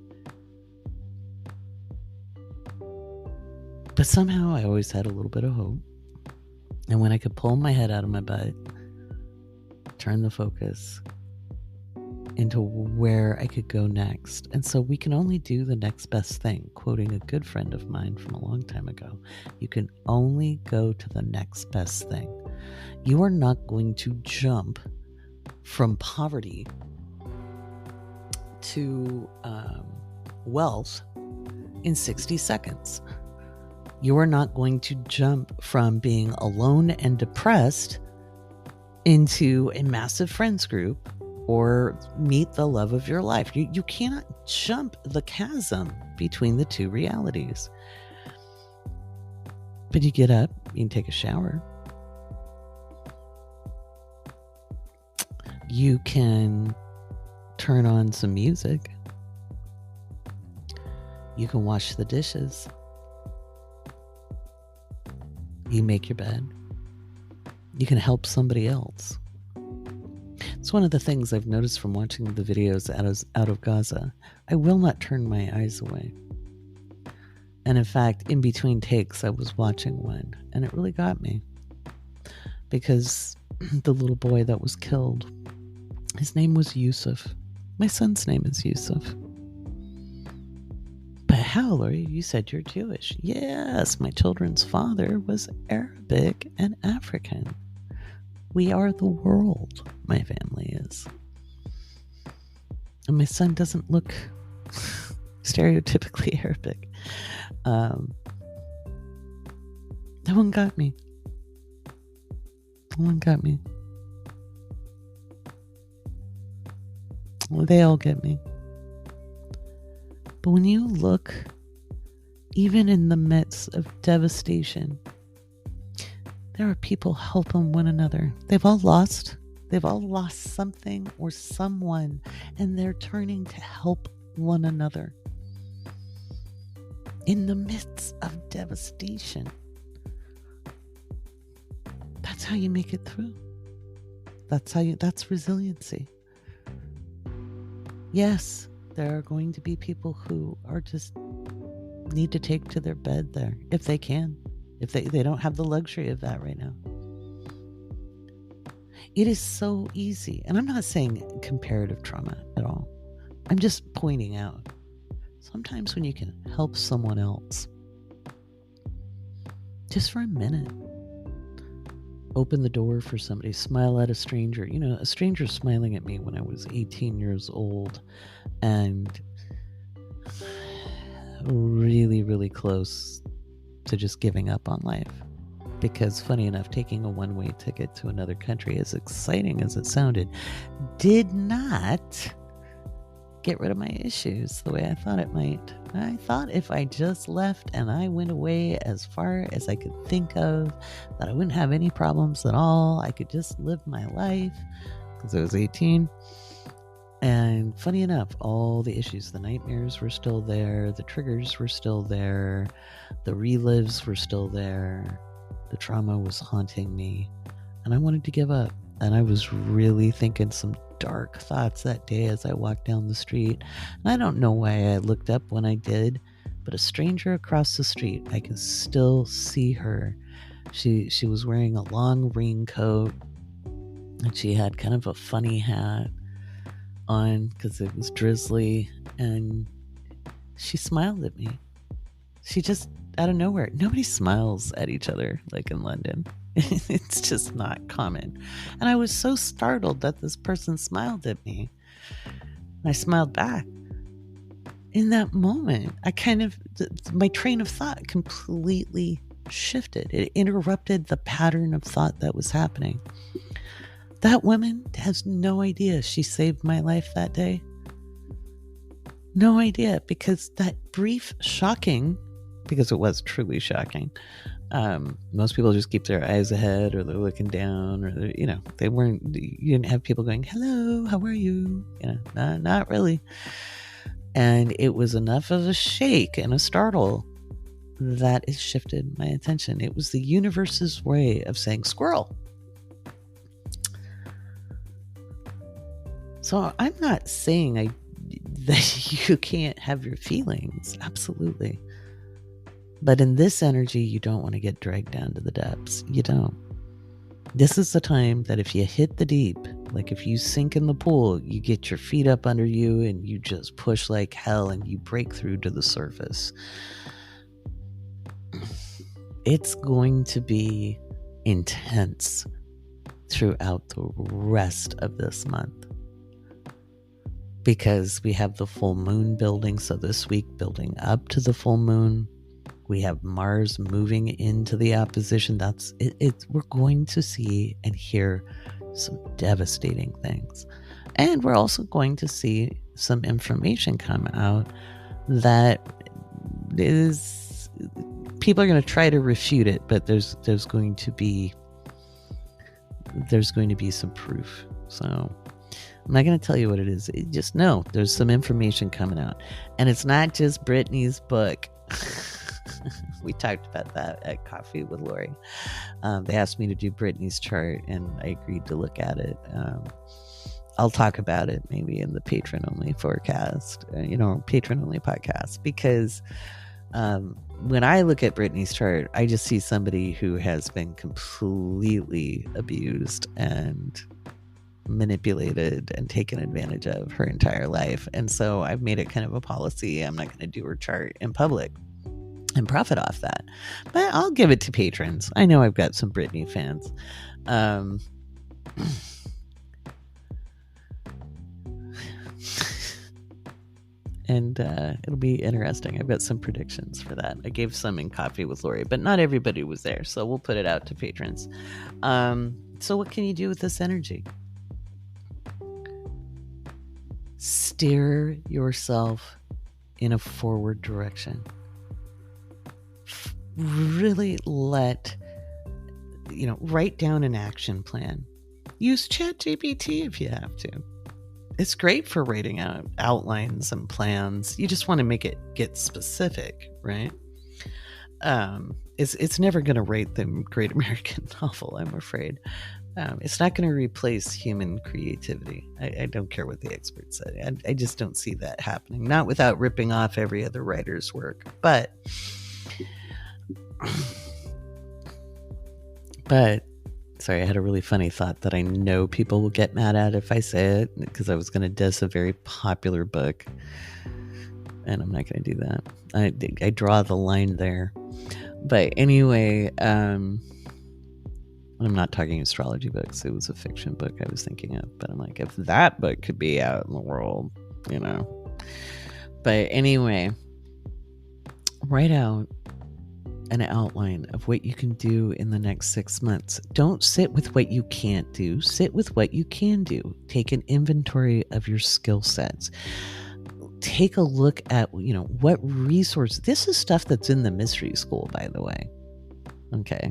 A: But somehow I always had a little bit of hope. And when I could pull my head out of my butt, turn the focus into where I could go next. And so we can only do the next best thing. Quoting a good friend of mine from a long time ago, you can only go to the next best thing. You are not going to jump from poverty to wealth in 60 seconds. You are not going to jump from being alone and depressed into a massive friends group or meet the love of your life. You cannot jump the chasm between the two realities. But you get up, you can take a shower. You can turn on some music You can wash the dishes. You make your bed. You can help somebody else. It's one of the things I've noticed from watching the videos out of Gaza. I will not turn my eyes away. And in fact, in between takes, I was watching one, and it really got me. Because the little boy that was killed, his name was Yusuf. My son's name is Yusuf. But how, Laurie? You said you're Jewish. Yes, my children's father was Arabic and African. We are the world, my family is. And my son doesn't look stereotypically Arabic. That one got me. That one got me. Well, they all get me. But when you look, even in the midst of devastation, there are people helping one another. They've all lost something or someone, and they're turning to help one another. In the midst of devastation. That's how you make it through. That's resiliency. Yes, there are going to be people who are just need to take to their bed there, if they can. If they don't have the luxury of that right now. It is so easy. And I'm not saying comparative trauma at all. I'm just pointing out. Sometimes when you can help someone else, just for a minute, open the door for somebody, smile at a stranger. You know, a stranger smiling at me when I was 18 years old and really, really close to just giving up on life. Because funny enough, taking a one-way ticket to another country, as exciting as it sounded, did not get rid of my issues the way I thought it might. I thought if I just left and I went away as far as I could think of, that I wouldn't have any problems at all. I could just live my life because I was 18. And funny enough, all the issues, the nightmares were still there, the triggers were still there, the relives were still there, the trauma was haunting me, and I wanted to give up. And I was really thinking some dark thoughts that day as I walked down the street. And I don't know why I looked up when I did, but a stranger across the street, I can still see her. She was wearing a long raincoat, and she had kind of a funny hat on because it was drizzly, and she smiled at me. She just, out of nowhere, nobody smiles at each other like in London. It's just not common. And I was so startled that this person smiled at me. And I smiled back. In that moment, my train of thought completely shifted. It interrupted the pattern of thought that was happening. That woman has no idea she saved my life that day. No idea, because that brief shocking, because it was truly shocking. Most people just keep their eyes ahead, or they're looking down, or you didn't have people going, hello, how are you? Not really. And it was enough of a shake and a startle that it shifted my attention. It was the universe's way of saying squirrel. So I'm not saying that you can't have your feelings. Absolutely. But in this energy, you don't want to get dragged down to the depths. You don't. This is the time that if you hit the deep, like if you sink in the pool, you get your feet up under you and you just push like hell and you break through to the surface. It's going to be intense throughout the rest of this month. Because we have the full moon building. So this week, building up to the full moon, we have Mars moving into the opposition. That's it. We're going to see and hear some devastating things. And we're also going to see some information come out that is, people are going to try to refute it, but there's going to be some proof. So I'm not going to tell you what it is. Just know there's some information coming out. And it's not just Brittany's book. We talked about that at Coffee with Laurie. They asked me to do Brittany's chart, and I agreed to look at it. I'll talk about it maybe in the patron-only forecast, patron-only podcast, because when I look at Brittany's chart, I just see somebody who has been completely abused and manipulated and taken advantage of her entire life. And so I've made it kind of a policy. I'm not going to do her chart in public and profit off that, but I'll give it to patrons. I know I've got some Brittany fans. And it'll be interesting. I've got some predictions for that. I gave some in Coffee with Laurie, but not everybody was there, so we'll put it out to patrons. So what can you do with this energy? Steer yourself in a forward direction. Really write down an action plan. Use ChatGPT if you have to. It's great for writing out outlines and plans. You just want to make it get specific, right? It's never going to write the Great American Novel, I'm afraid. It's not going to replace human creativity. I don't care what the experts say. I just don't see that happening. Not without ripping off every other writer's work. But sorry, I had a really funny thought that I know people will get mad at if I say it, because I was going to diss a very popular book, and I'm not going to do that. I draw the line there. But anyway, I'm not talking astrology books. It was a fiction book I was thinking of, but I'm like, if that book could be out in the world, But anyway, write out an outline of what you can do in the next 6 months. Don't sit with what you can't do. Sit with what you can do. Take an inventory of your skill sets. Take a look at, what resource. This is stuff that's in the mystery school, by the way. Okay.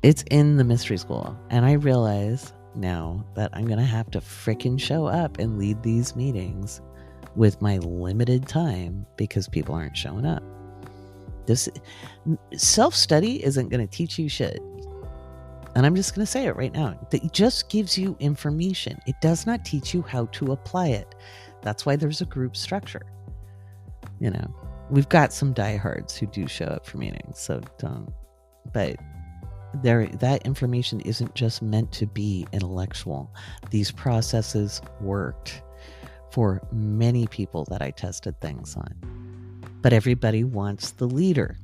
A: It's in the mystery school. And I realize now that I'm going to have to frickin' show up and lead these meetings with my limited time because people aren't showing up. This self-study isn't going to teach you shit. And I'm just going to say it right now. It just gives you information. It does not teach you how to apply it. That's why there's a group structure. We've got some diehards who do show up for meetings, so don't. But that information isn't just meant to be intellectual. These processes worked for many people that I tested things on. But everybody wants the leader.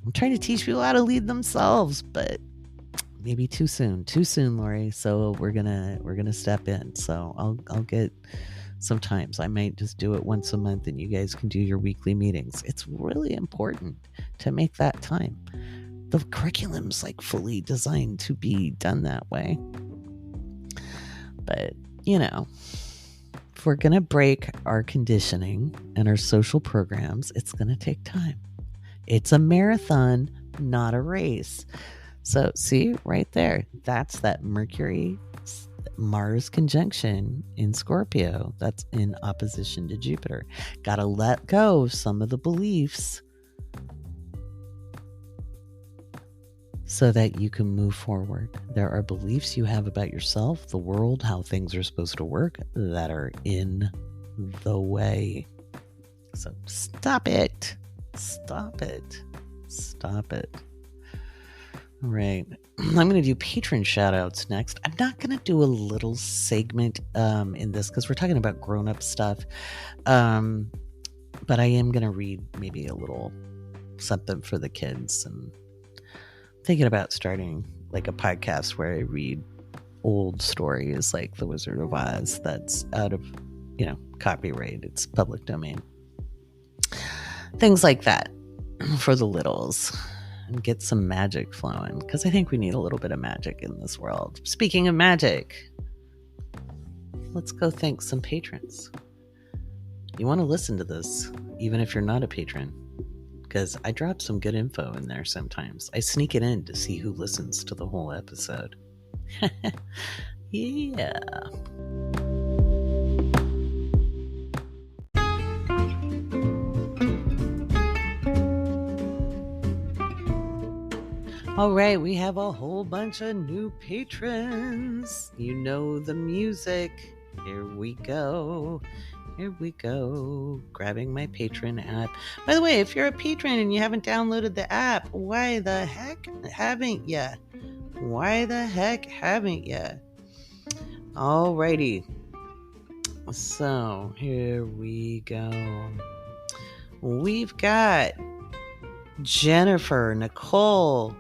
A: I'm trying to teach people how to lead themselves, but maybe too soon, Laurie. So we're gonna step in. So I'll get. Sometimes I might just do it once a month, and you guys can do your weekly meetings. It's really important to make that time. The curriculum's fully designed to be done that way. But if we're going to break our conditioning and our social programs, it's going to take time. It's a marathon, not a race. So see right there, that's that Mercury Mars conjunction in Scorpio. That's in opposition to Jupiter. Got to let go of some of the beliefs so that you can move forward. There are beliefs you have about yourself, the world, how things are supposed to work that are in the way. So stop it. Stop it. Stop it. All right. I'm going to do patron shoutouts next. I'm not going to do a little segment in this because we're talking about grown-up stuff. But I am going to read maybe a little something for the kids, and thinking about starting a podcast where I read old stories like The Wizard of Oz that's out of, copyright. It's public domain. Things like that for the littles. And get some magic flowing, because I think we need a little bit of magic in this world. Speaking of magic, let's go thank some patrons. You want to listen to this, even if you're not a patron, because I drop some good info in there sometimes. I sneak it in to see who listens to the whole episode. Yeah. All right, we have a whole bunch of new patrons. You know the music. Here we go. Here we go. Grabbing my Patron app. By the way, if you're a patron and you haven't downloaded the app, why the heck haven't you? Why the heck haven't you? Alrighty. So, here we go. We've got Jennifer, Nicole,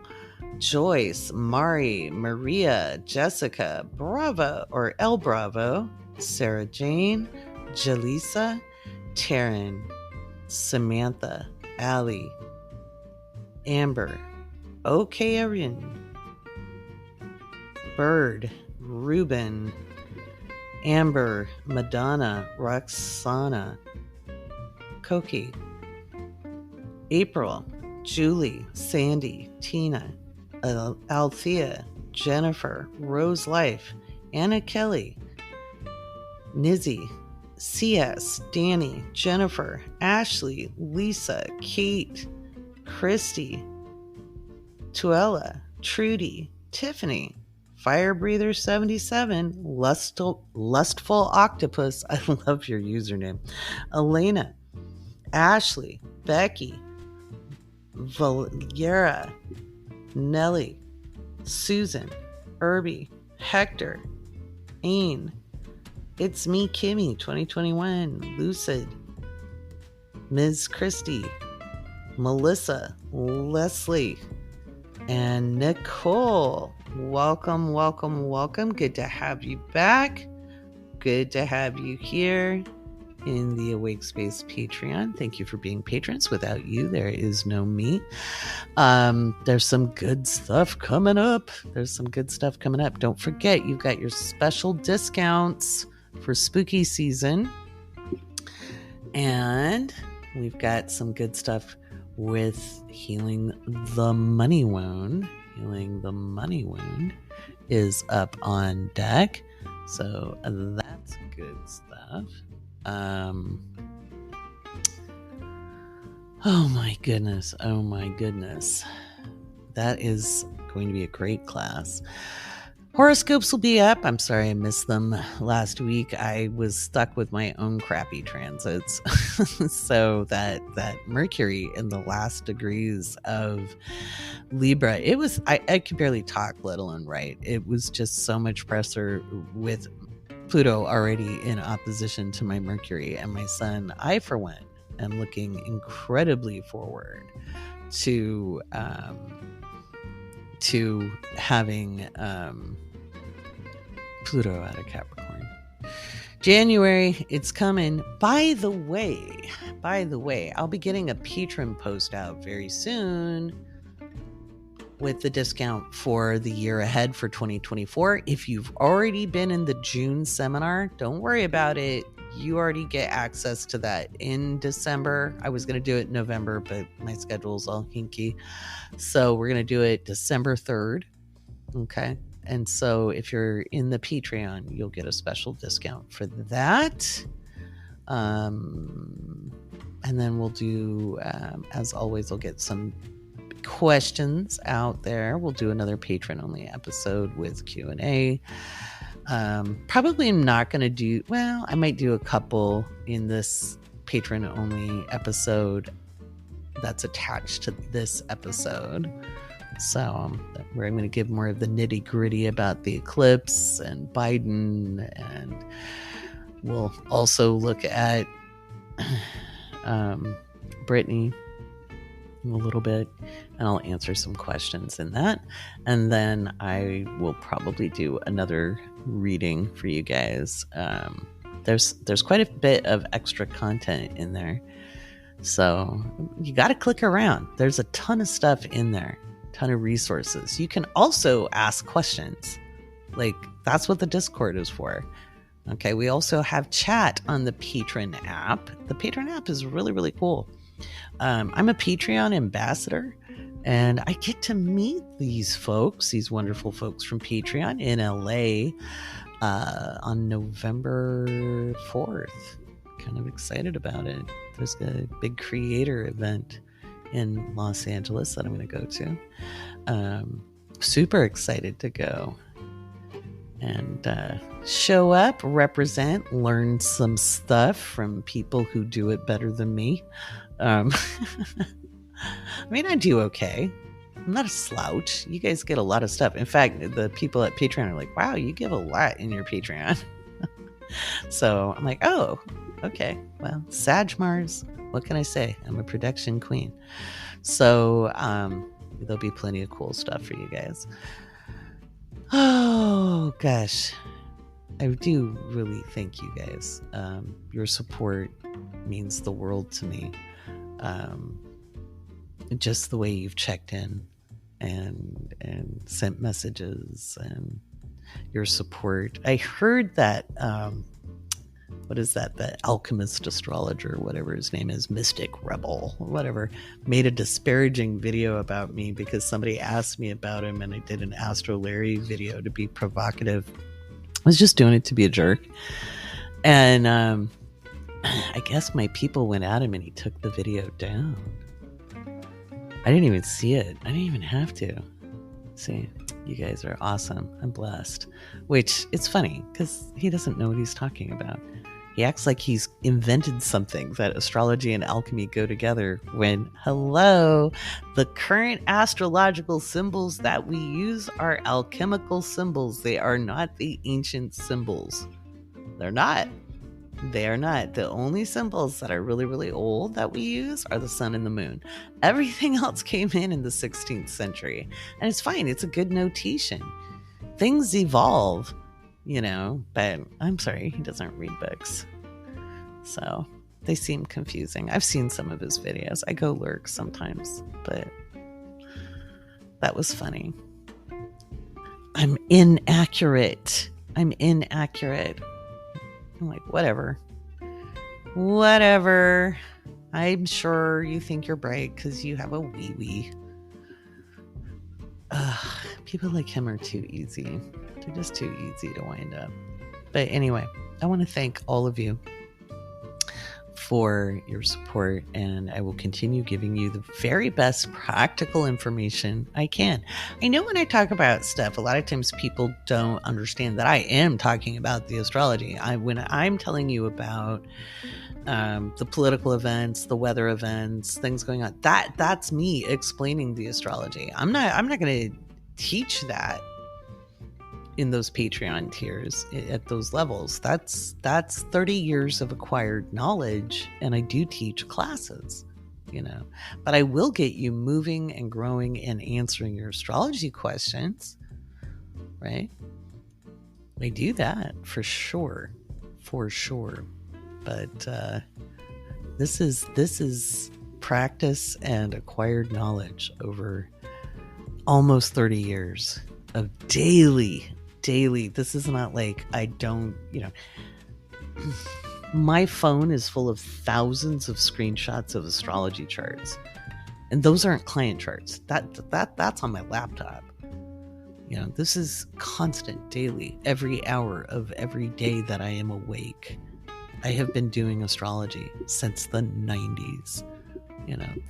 A: Joyce, Mari, Maria, Jessica, Bravo or El Bravo, Sarah Jane, Jaleesa, Taryn, Samantha, Allie, Amber, OK Erin, Bird, Ruben, Amber, Madonna, Roxana, Koki, April, Julie, Sandy, Tina, Althea, Jennifer, Rose Life, Anna Kelly, Nizzy, CS, Danny, Jennifer, Ashley, Lisa, Kate, Christy, Tuella, Trudy, Tiffany, Fire Breather 77, Lustful Octopus, I love your username, Elena, Ashley, Becky, Valera, Nelly, Susan, Irby, Hector, Ain, It's Me Kimmy 2021, Lucid, Ms. Christie, Melissa, Leslie, and Nicole. Welcome, welcome, welcome. Good to have you back. Good to have you here in the Awake Space Patreon. Thank you for being patrons. Without you, there is no me. There's some good stuff coming up. Don't forget, you've got your special discounts for spooky season. And we've got some good stuff with Healing the Money Wound. Healing the Money Wound is up on deck. So that's good stuff. Oh my goodness. That is going to be a great class. Horoscopes will be up. I'm sorry I missed them last week. I was stuck with my own crappy transits. So that Mercury in the last degrees of Libra, I could barely talk, let alone write. It was just so much pressure with Pluto already in opposition to my Mercury and my Sun. I, for one, am looking incredibly forward to having Pluto out of Capricorn. January, it's coming. By the way, I'll be getting a Patron post out very soon with the discount for the year ahead for 2024. If you've already been in the June seminar, don't worry about it. You already get access to that in December. I was going to do it in November, but my schedule's all hinky. So we're going to do it December 3rd. Okay. And so if you're in the Patreon, you'll get a special discount for that. And then we'll do, as always, I'll get some questions out there. We'll do another patron-only episode with Q&A. Probably not going to do, I might do a couple in this patron-only episode that's attached to this episode. So where I'm going to give more of the nitty-gritty about the eclipse and Biden, and we'll also look at Brittany a little bit, and I'll answer some questions in that. And then I will probably do another reading for you guys. There's quite a bit of extra content in there, so you got to click around. There's a ton of stuff in there, ton of resources. You can also ask questions. Like, that's what the Discord is for. Okay, we also have chat on the Patron app. The Patron app is really, really cool. I'm a Patreon ambassador, and I get to meet these folks, these wonderful folks from Patreon in LA. on November 4th. Kind of excited about it. There's a big creator event in Los Angeles that I'm going to go to. Super excited to go and show up, represent, learn some stuff from people who do it better than me. I mean, I do okay. I'm not a slouch. You guys get a lot of stuff. In fact, the people at Patreon are like, wow, you give a lot in your Patreon. So I'm like, oh, okay. Well, Sag Mars, what can I say? I'm a production queen. So there'll be plenty of cool stuff for you guys. Oh, gosh. I do really thank you guys. Your support means the world to me. Just the way you've checked in and sent messages and your support. I heard that, what is that? The alchemist astrologer, whatever his name is, Mystic Rebel, whatever, made a disparaging video about me because somebody asked me about him and I did an Astro Larry video to be provocative. I was just doing it to be a jerk. And I guess my people went at him and he took the video down. I didn't even see it. I didn't even have to. See, you guys are awesome. I'm blessed. Which, it's funny, because he doesn't know what he's talking about. He acts like he's invented something, that astrology and alchemy go together, when, hello, the current astrological symbols that we use are alchemical symbols. They are not the ancient symbols. They're not. They are not. The only symbols that are really, really old that we use are the sun and the moon. Everything else came in the 16th century. And it's fine. It's a good notation. Things evolve, but I'm sorry, he doesn't read books. So they seem confusing. I've seen some of his videos. I go lurk sometimes, but that was funny. I'm inaccurate. I'm like, whatever. I'm sure you think you're bright because you have a wee-wee. People like him are too easy. They're just too easy to wind up. But anyway, I want to thank all of you for your support, and I will continue giving you the very best practical information I can. I know when I talk about stuff, a lot of times people don't understand that I am talking about the astrology. When I'm telling you about the political events, the weather events, things going on, that's me explaining the astrology. I'm not going to teach that in those Patreon tiers at those levels. That's 30 years of acquired knowledge, and I do teach classes, but I will get you moving and growing and answering your astrology questions, right? I do that for sure. But this is practice and acquired knowledge over almost 30 years of daily. This is not like I don't, my phone is full of thousands of screenshots of astrology charts, and those aren't client charts. That's on my laptop. This is constant, daily, every hour of every day that I am awake. I have been doing astrology since the 90s.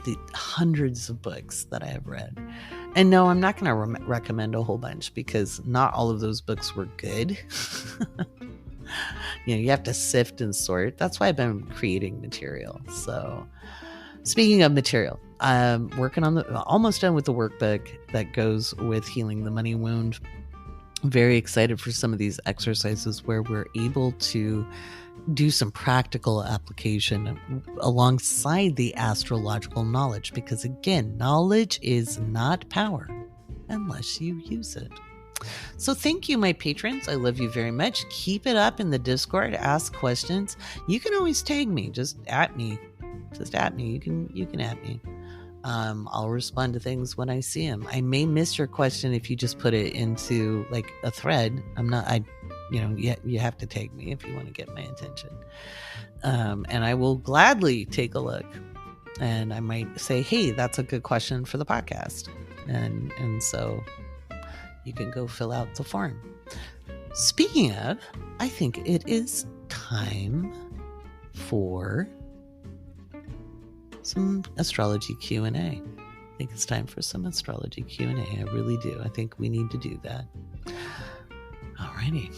A: The hundreds of books that I have read. And no, I'm not going to recommend a whole bunch because not all of those books were good. You have to sift and sort. That's why I've been creating material. So speaking of material, I'm working on almost done with the workbook that goes with healing the money wound. I'm very excited for some of these exercises where we're able to do some practical application alongside the astrological knowledge, because again, knowledge is not power unless you use it. So thank you, my patrons. I love you very much. Keep it up in the Discord. Ask questions. You can always tag me. Just at me. You can at me. I'll respond to things when I see them. I may miss your question if you just put it into like a thread. You have to tag me if you want to get my attention. And I will gladly take a look. And I might say, hey, that's a good question for the podcast. And so you can go fill out the form. Speaking of, I think it is time for some astrology Q&A. I think it's time for some astrology Q&A. I really do. I think we need to do that. Alrighty.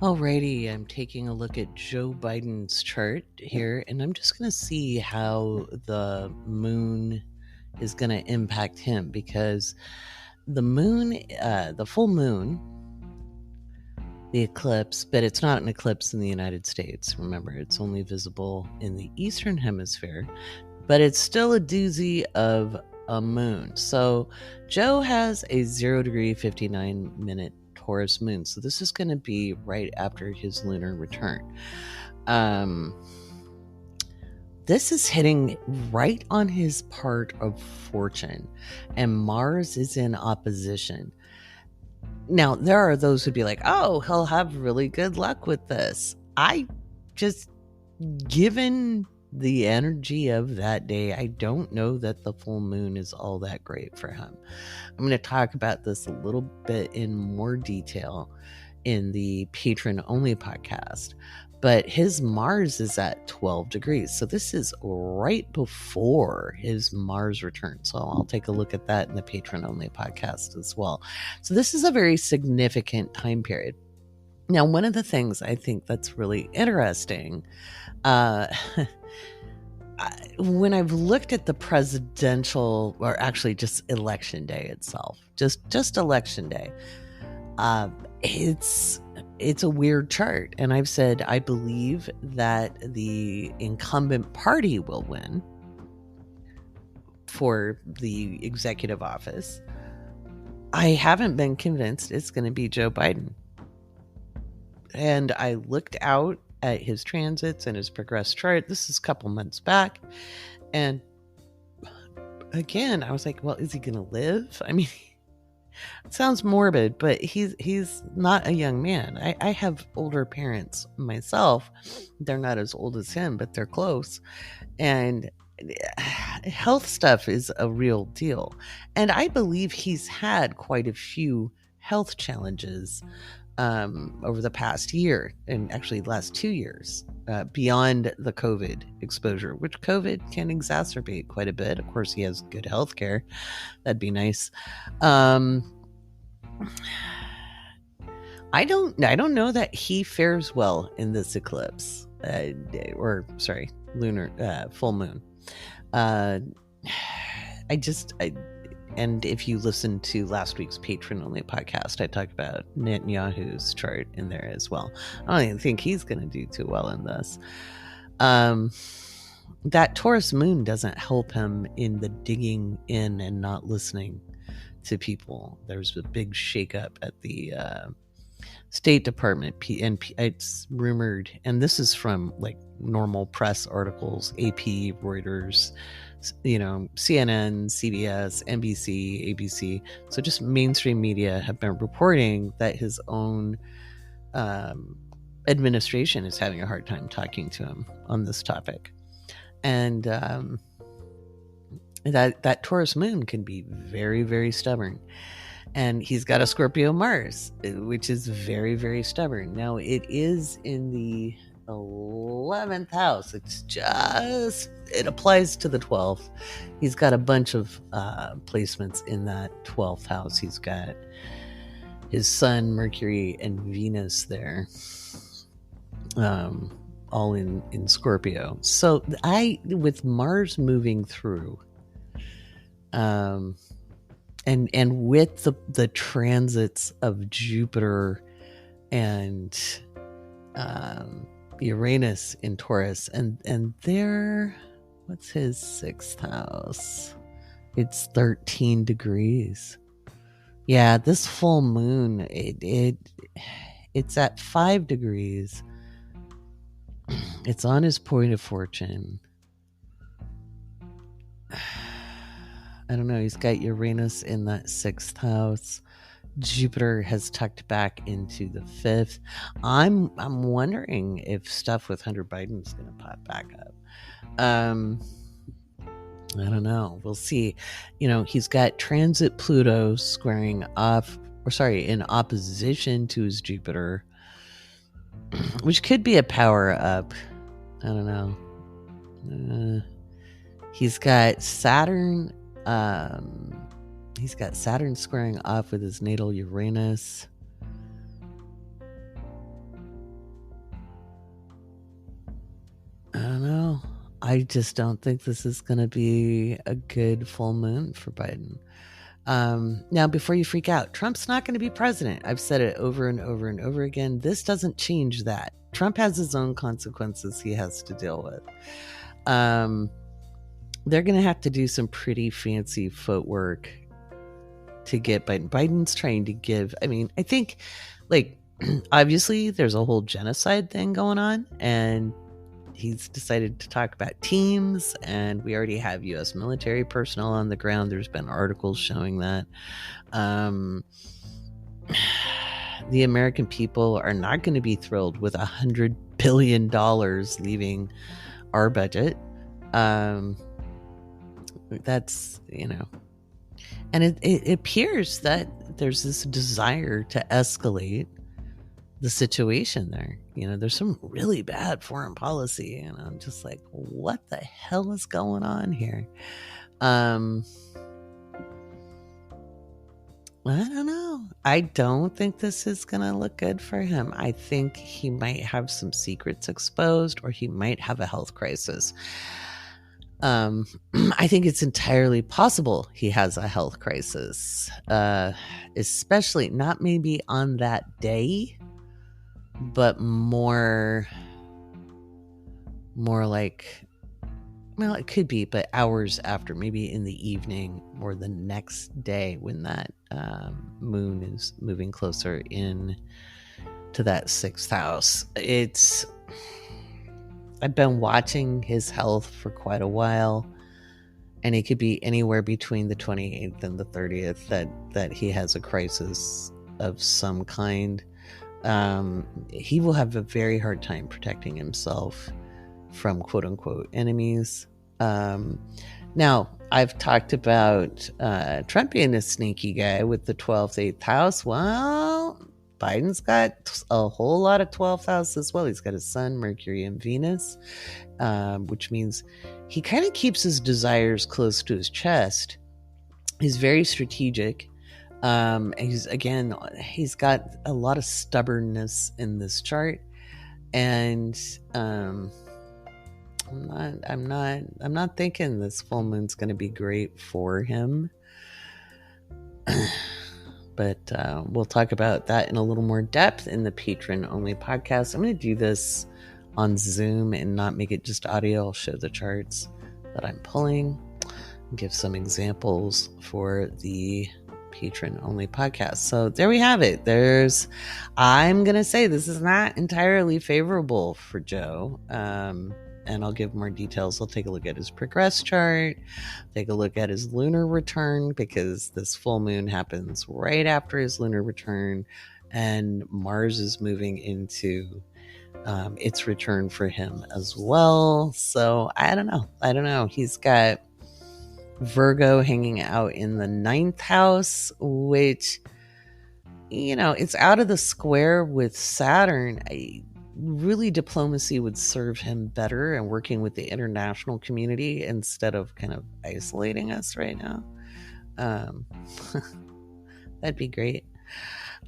A: Alrighty, I'm taking a look at Joe Biden's chart here, and I'm just going to see how the moon is going to impact him, because the moon, the full moon, the eclipse, but it's not an eclipse in the United States. Remember, it's only visible in the Eastern Hemisphere, but it's still a doozy of a moon. So Joe has a 0 degree 59 minute Taurus moon. So this is going to be right after his lunar return. This is hitting right on his part of fortune, and Mars is in opposition. Now, there are those who'd be like, oh, he'll have really good luck with this. Given the energy of that day, I don't know that the full moon is all that great for him. I'm going to talk about this a little bit in more detail in the Patron only podcast, but his Mars is at 12 degrees. So this is right before his Mars return. So I'll take a look at that in the Patron only podcast as well. So this is a very significant time period. Now, one of the things I think that's really interesting, when I've looked at the presidential, or actually just election day itself, just election day, it's a weird chart. And I've said I believe that the incumbent party will win for the executive office. I haven't been convinced it's going to be Joe Biden. And I looked out at his transits and his progressed chart. This is a couple months back. And again, I was like, well, is he going to live? I mean, it sounds morbid, but he's not a young man. I have older parents myself. They're not as old as him, but they're close. And health stuff is a real deal. And I believe he's had quite a few health challenges over the past year, and actually last 2 years, beyond the COVID exposure, which COVID can exacerbate quite a bit. Of course, he has good health care. That'd be nice. I don't know that he fares well in this eclipse, lunar full moon. And if you listen to last week's Patron only podcast, I talked about Netanyahu's chart in there as well. I don't even think he's going to do too well in this. That Taurus moon doesn't help him in the digging in and not listening to people. There's a big shakeup at the State Department, and it's rumored, and this is from like normal press articles, AP, Reuters, CNN, CBS, NBC, ABC. So just mainstream media have been reporting that his own administration is having a hard time talking to him on this topic. And that Taurus moon can be very, very stubborn. And he's got a Scorpio Mars, which is very, very stubborn. Now, it is in the 11th house. It applies to the 12th. He's got a bunch of placements in that 12th house. He's got his Sun, Mercury, and Venus there, all in Scorpio. So with Mars moving through, and with the transits of Jupiter and Uranus in Taurus, and there, what's his 6th house? It's 13 degrees. Yeah, this full moon, it's at 5 degrees. It's on his point of fortune. I don't know, he's got Uranus in that 6th house. Jupiter has tucked back into the 5th. I'm wondering if stuff with Hunter Biden is going to pop back up. I don't know. We'll see. He's got transit Pluto squaring off, in opposition to his Jupiter, which could be a power up. I don't know. He's got Saturn. He's got Saturn squaring off with his natal Uranus. I don't know. I just don't think this is going to be a good full moon for Biden. Now, before you freak out, Trump's not going to be president. I've said it over and over and over again. This doesn't change that. Trump has his own consequences he has to deal with. They're going to have to do some pretty fancy footwork to get Biden. Biden's trying to give, I think, obviously there's a whole genocide thing going on, and he's decided to talk about teams, and we already have U.S. military personnel on the ground. There's been articles showing that. The American people are not going to be thrilled with $100 billion leaving our budget. That's, and it appears that there's this desire to escalate the situation there. There's some really bad foreign policy, and I'm just like, what the hell is going on here? I don't know. I don't think this is going to look good for him. I think he might have some secrets exposed, or he might have a health crisis. I think it's entirely possible he has a health crisis, especially not maybe on that day, but more like, well, it could be, but hours after, maybe in the evening or the next day when that moon is moving closer in to that 6th house. I've been watching his health for quite a while, and it could be anywhere between the 28th and the 30th that he has a crisis of some kind. He will have a very hard time protecting himself from quote unquote enemies. Now, I've talked about Trump being a sneaky guy with the 12th, 8th house. Well, Biden's got a whole lot of 12th house as well. He's got his sun, Mercury, and Venus, which means he kind of keeps his desires close to his chest. He's very strategic. He's got a lot of stubbornness in this chart, and I'm not thinking this full moon's going to be great for him. But we'll talk about that in a little more depth in the Patron only podcast. I'm going to do this on Zoom and not make it just audio. I'll show the charts that I'm pulling, give some examples for the Patron only podcast. So there we have it. I'm going to say this is not entirely favorable for Joe. And I'll give more details. I'll take a look at his progress chart, take a look at his lunar return, because this full moon happens right after his lunar return, and Mars is moving into its return for him as well. So I don't know. He's got Virgo hanging out in the 9th house, which, it's out of the square with Saturn. Really, diplomacy would serve him better, and working with the international community instead of kind of isolating us right now. That'd be great.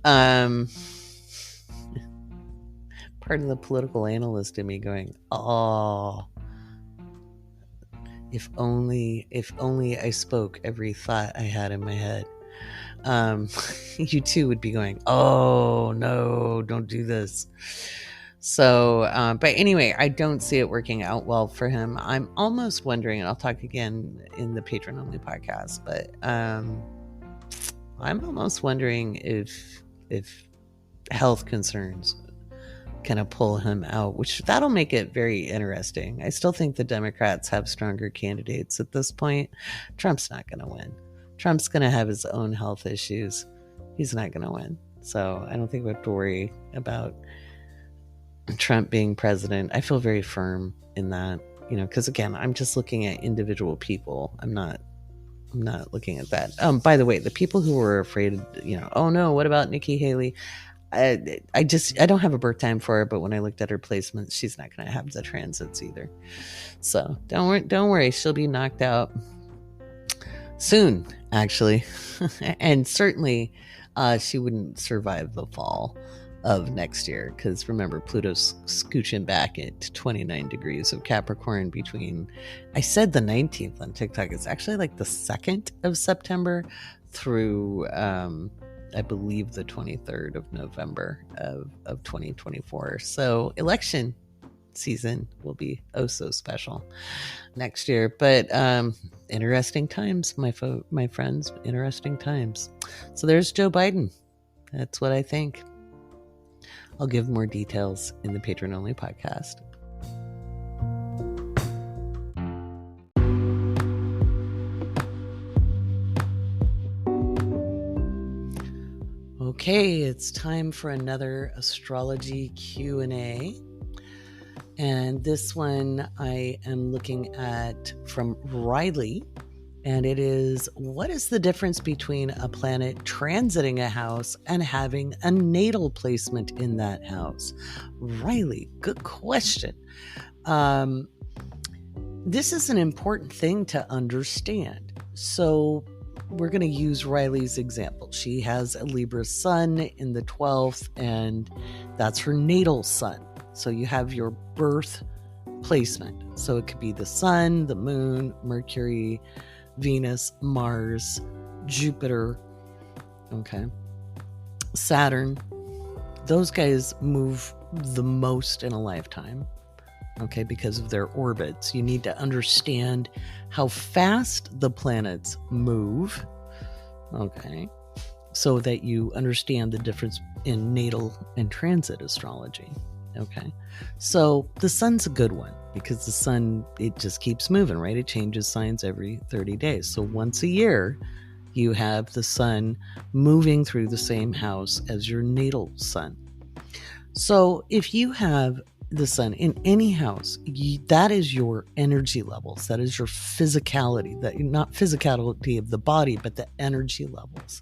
A: Part of the political analyst in me going, oh, if only I spoke every thought I had in my head. You too would be going, oh no, don't do this. So, but anyway, I don't see it working out well for him. I'm almost wondering, and I'll talk again in the Patron only podcast, but I'm almost wondering if health concerns kind of pull him out, which that'll make it very interesting. I still think the Democrats have stronger candidates at this point. Trump's not going to win. Trump's going to have his own health issues. He's not going to win. So I don't think we have to worry about Trump being president. I feel very firm in that. because again, I'm just looking at individual people. I'm not looking at that. By the way, the people who were afraid, oh no, what about Nikki Haley? I don't have a birth time for her, but when I looked at her placements, she's not going to have the transits either. So don't worry, she'll be knocked out soon, actually. And certainly she wouldn't survive the fall of next year, because remember, Pluto's scooching back at 29 degrees of Capricorn between, I said the 19th on TikTok, it's actually like the 2nd of September through I believe the 23rd of November of 2024. So election season will be oh so special next year. But interesting times, my friends, interesting times. So there's Joe Biden. That's what I think. I'll give more details in the Patron only podcast. Okay, it's time for another astrology Q&A. And this one I am looking at from Riley. And it is, what is the difference between a planet transiting a house and having a natal placement in that house? Riley, good question. This is an important thing to understand. So we're going to use Riley's example. She has a Libra sun in the 12th, and that's her natal sun. So you have your birth placement. So it could be the sun, the moon, Mercury, Venus, Mars, Jupiter, okay, Saturn. Those guys move the most in a lifetime, okay, because of their orbits. You need to understand how fast the planets move, okay, so that you understand the difference in natal and transit astrology. Okay, so the sun's a good one because the sun, it just keeps moving, right? It changes signs every 30 days. So once a year, you have the sun moving through the same house as your natal sun. So if you have the sun in any house, that is your energy levels. That is your physicality, that not physicality of the body, but the energy levels.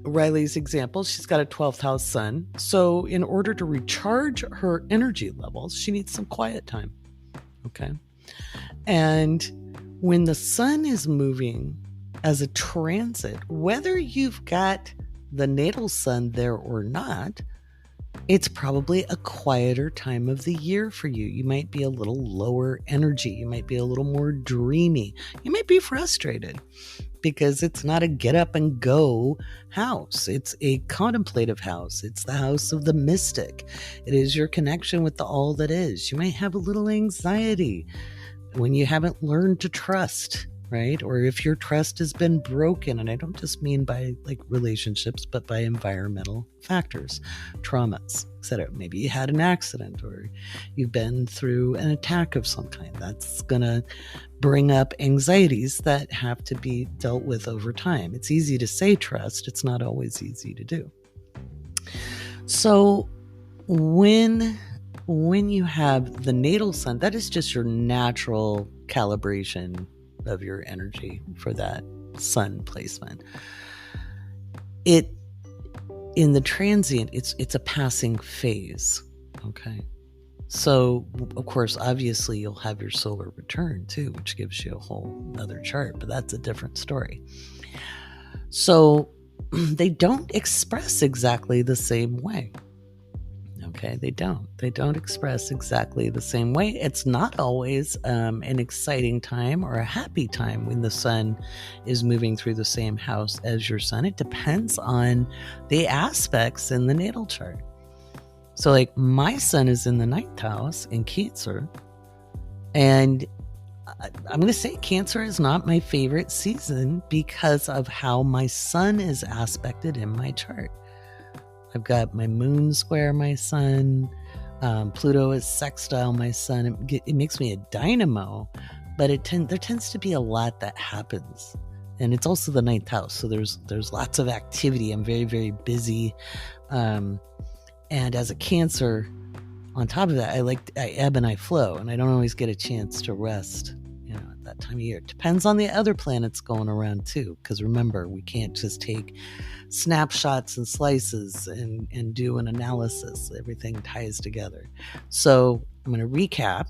A: Riley's example, she's got a 12th house sun. So in order to recharge her energy levels, she needs some quiet time. Okay. And when the sun is moving as a transit, whether you've got the natal sun there or not, it's probably a quieter time of the year for you. You might be a little lower energy. You might be a little more dreamy. You might be frustrated because it's not a get up and go house. It's a contemplative house. It's the house of the mystic. It is your connection with the all that is. You might have a little anxiety when you haven't learned to trust, right? Or if your trust has been broken, and I don't just mean by like relationships, but by environmental factors, traumas, etc. Maybe you had an accident or you've been through an attack of some kind. That's going to bring up anxieties that have to be dealt with over time. It's easy to say trust. It's not always easy to do. So when you have the natal sun, that is just your natural calibration of your energy for that sun placement. In the transient, it's a passing phase. Okay. So of course, obviously you'll have your solar return too, which gives you a whole other chart, but that's a different story. So they don't express exactly the same way. Okay, they don't express exactly the same way. It's not always an exciting time or a happy time when the sun is moving through the same house as your sun. It depends on the aspects in the natal chart. So like my sun is in the 9th house in Cancer, and I'm going to say Cancer is not my favorite season because of how my sun is aspected in my chart. I've got my moon square my sun. Pluto is sextile my sun. It makes me a dynamo, but there tends to be a lot that happens. And it's also the 9th house, so there's lots of activity. I'm very, very busy. And as a Cancer, On top of that, I ebb and I flow, and I don't always get a chance to rest, at that time of year. It depends on the other planets going around too, because remember, we can't just take snapshots and slices and do an analysis. Everything ties together. So I'm going to recap.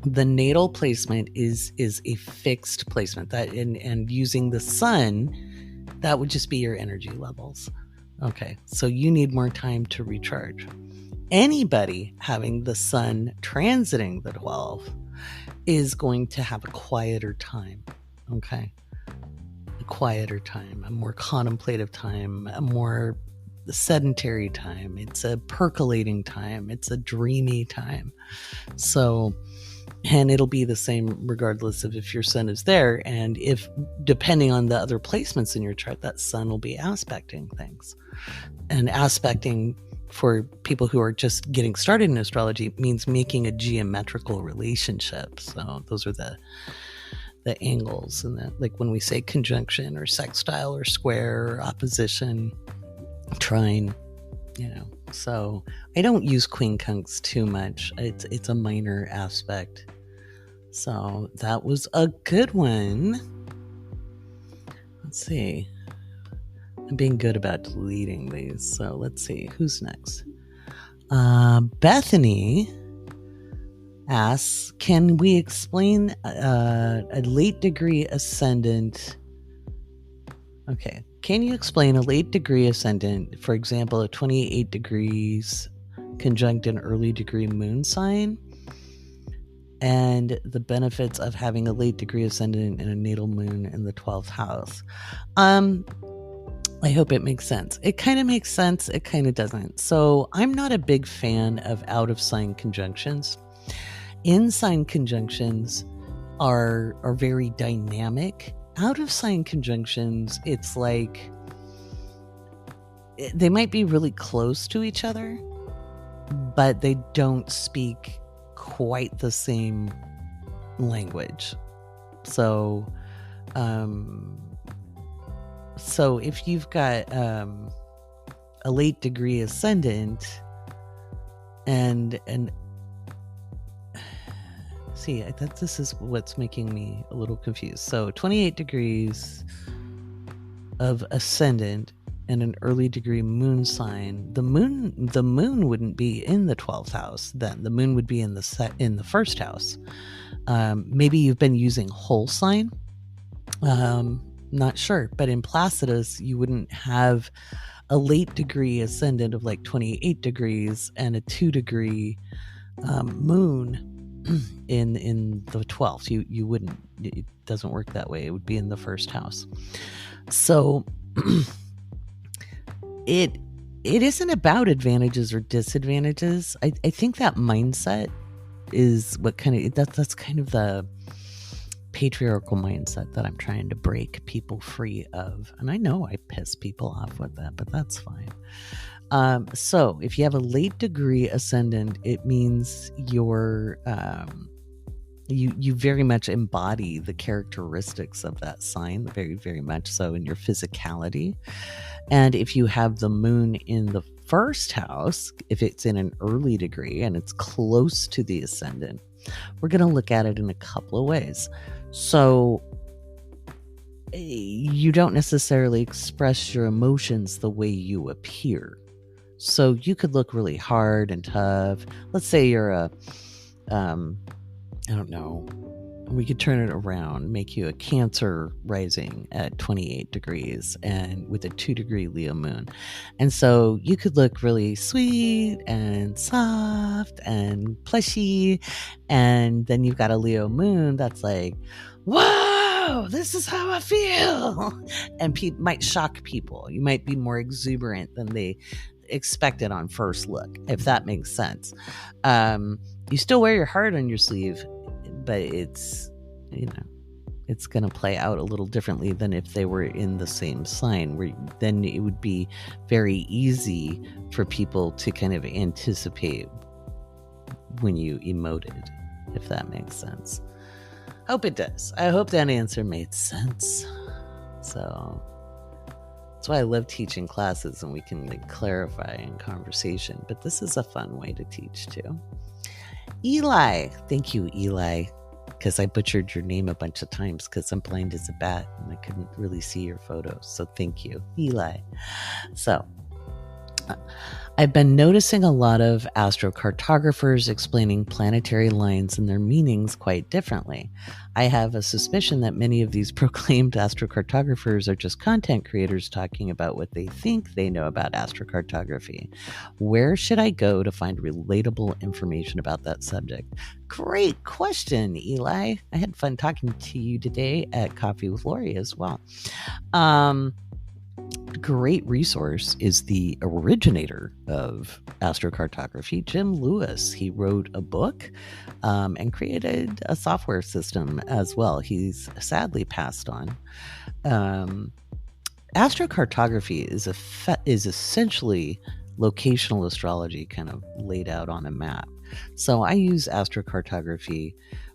A: The natal placement is a fixed placement, that and using the sun, that would just be your energy levels. Okay, so you need more time to recharge. Anybody having the sun transiting the 12 is going to have a quieter time. Okay, a quieter time, a more contemplative time, a more sedentary time. It's a percolating time. It's a dreamy time. So, and it'll be the same regardless of if your sun is there. And if, depending on the other placements in your chart, that sun will be aspecting things. And aspecting, for people who are just getting started in astrology, means making a geometrical relationship. So those are the angles. And that, like when we say conjunction or sextile or square or opposition, trine, so I don't use quincunx too much. It's a minor aspect. So that was a good one. Let's see. I'm being good about deleting these. So let's see. Who's next? Bethany asks, can we explain a late degree ascendant? Okay. Can you explain a late degree ascendant, for example, a 28 degrees conjunct an early degree moon sign, and the benefits of having a late degree ascendant in a natal moon in the 12th house? I hope it makes sense. It kind of makes sense. It kind of doesn't. So I'm not a big fan of out of sign conjunctions. In sign conjunctions are very dynamic. Out of sign conjunctions, it's like they might be really close to each other, but they don't speak quite the same language. So if you've got a late degree ascendant and see, I thought this is what's making me a little confused. So 28 degrees of ascendant and an early degree moon sign, the moon wouldn't be in the 12th house then. The moon would be in the first house. Maybe you've been using whole sign. Not sure, but in Placidus, you wouldn't have a late degree ascendant of like 28 degrees and a 2 degree moon in the 12th. You wouldn't. It doesn't work that way. It would be in the first house. So it isn't about advantages or disadvantages. I think that mindset is what that's kind of the patriarchal mindset that I'm trying to break people free of. And I know I piss people off with that, but that's fine. So if you have a late degree ascendant, it means you're you very much embody the characteristics of that sign, very, very much so, in your physicality. And if you have the moon in the first house, if it's in an early degree and it's close to the ascendant, we're going to look at it in a couple of ways. So you don't necessarily express your emotions the way you appear. So you could look really hard and tough. Let's say you're I don't know, we could turn it around, make you a Cancer rising at 28 degrees and with a 2 degree Leo moon. And so you could look really sweet and soft and plushy. And then you've got a Leo moon that's like, whoa, this is how I feel. And might shock people. You might be more exuberant than they expected on first look, if that makes sense. You still wear your heart on your sleeve, but it's going to play out a little differently than if they were in the same sign, where then it would be very easy for people to kind of anticipate when you emoted, if that makes sense. Hope it does. I hope that answer made sense. So That's why I love teaching classes, and we can like clarify in conversation. But this is a fun way to teach too. Eli, thank you, Eli, because I butchered your name a bunch of times because I'm blind as a bat and I couldn't really see your photos. So thank you, Eli. So I've been noticing a lot of astrocartographers explaining planetary lines and their meanings quite differently. I have a suspicion that many of these proclaimed astrocartographers are just content creators talking about what they think they know about astrocartography. Where should I go to find relatable information about that subject? Great question, Eli. I had fun talking to you today at Coffee with Laurie as well. Great resource is the originator of astrocartography, Jim Lewis. He wrote a book and created a software system as well. He's sadly passed on. Astrocartography is essentially locational astrology kind of laid out on a map. So I use astrocartography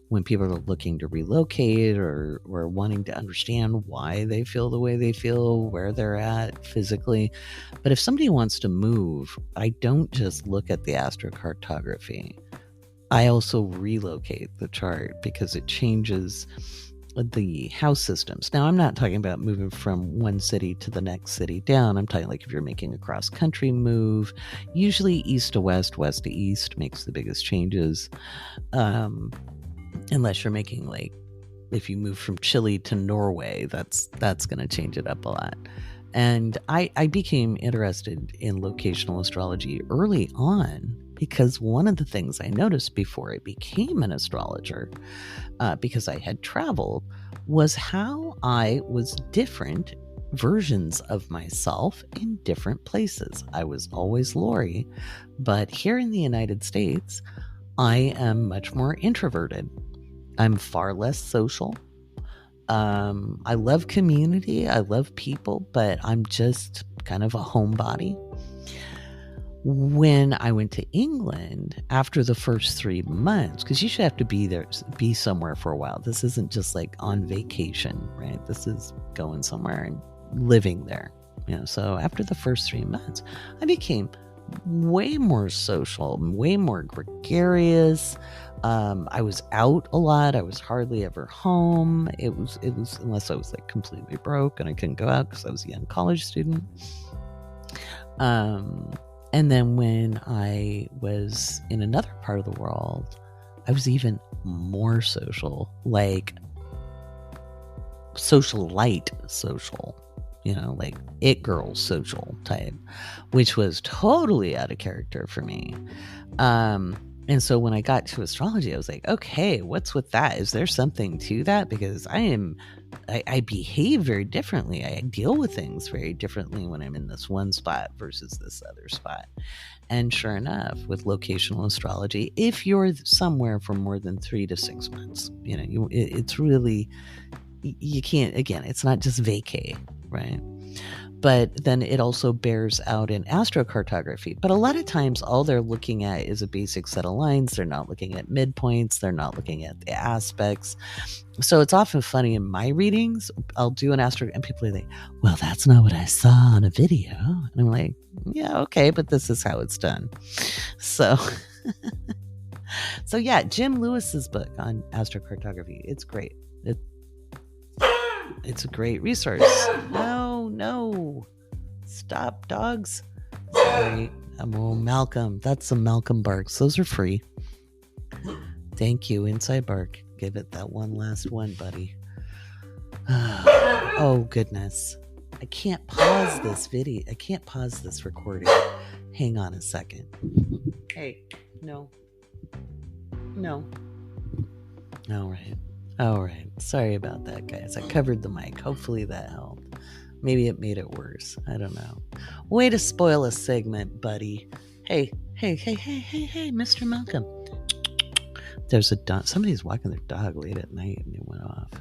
A: when people are looking to relocate or wanting to understand why they feel the way they feel, where they're at physically. But if somebody wants to move, I don't just look at the astrocartography. I also relocate the chart because it changes the house systems. Now, I'm not talking about moving from one city to the next city down. I'm talking like if you're making a cross-country move, usually east to west, west to east makes the biggest changes. Unless you're making like, if you move from Chile to Norway, that's going to change it up a lot. And I became interested in locational astrology early on because one of the things I noticed before I became an astrologer, because I had traveled, was how I was different versions of myself in different places. I was always Laurie, but here in the United States, I am much more introverted. I'm far less social. I love community. I love people, but I'm just kind of a homebody. When I went to England after the first 3 months, because you should have to be somewhere for a while. This isn't just like on vacation, right? This is going somewhere and living there. So after the first 3 months, I became way more social, way more gregarious. I was out a lot. I was hardly ever home. It was unless I was like completely broke and I couldn't go out because I was a young college student. And then when I was in another part of the world, I was even more social, like socialite social. Like it girl social type, which was totally out of character for me. And so when I got to astrology, I was like, okay, what's with that? Is there something to that? Because I behave very differently. I deal with things very differently when I'm in this one spot versus this other spot. And sure enough, with locational astrology, if you're somewhere for more than 3 to 6 months, it's really, you can't, again, it's not just vacay, right? But then it also bears out in astrocartography. But a lot of times all they're looking at is a basic set of lines. They're not looking at midpoints. They're not looking at the aspects. So it's often funny in my readings, I'll do an astro and people are like, well, that's not what I saw on a video. And I'm like, yeah, okay, but this is how it's done. So, so yeah, Jim Lewis's book on astrocartography, it's great. It's a great resource. No. Stop, dogs. Sorry. Malcolm. That's some Malcolm barks. Those are free. Thank you, Inside Bark. Give it that one last one, buddy. Oh, goodness. I can't pause this video. I can't pause this recording. Hang on a second. Hey, no. All right. Sorry about that, guys. I covered the mic. Hopefully that helped. Maybe it made it worse. I don't know. Way to spoil a segment, buddy. Hey, Mr. Malcolm. There's a dog. Somebody's walking their dog late at night and it went off.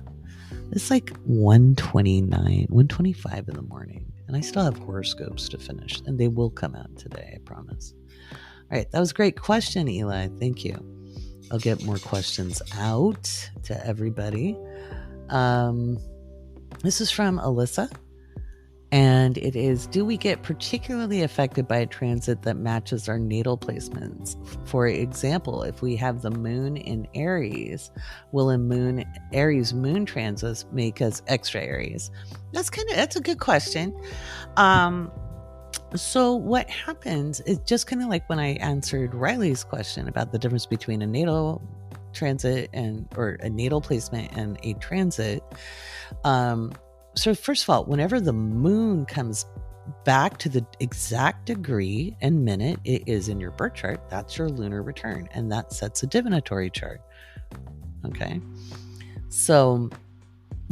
A: It's like 1:25 in the morning. And I still have horoscopes to finish. And they will come out today, I promise. All right. That was a great question, Eli. Thank you. I'll get more questions out to everybody. This is from Alyssa. And it is, do we get particularly affected by a transit that matches our natal placements? For example, if we have the moon in Aries, will a Aries moon transits make us extra Aries? That's a good question. So what happens is just kind of like when I answered Riley's question about the difference between a natal transit or a natal placement and a transit. So first of all, whenever the moon comes back to the exact degree and minute it is in your birth chart, that's your lunar return, and that sets a divinatory chart. Okay. So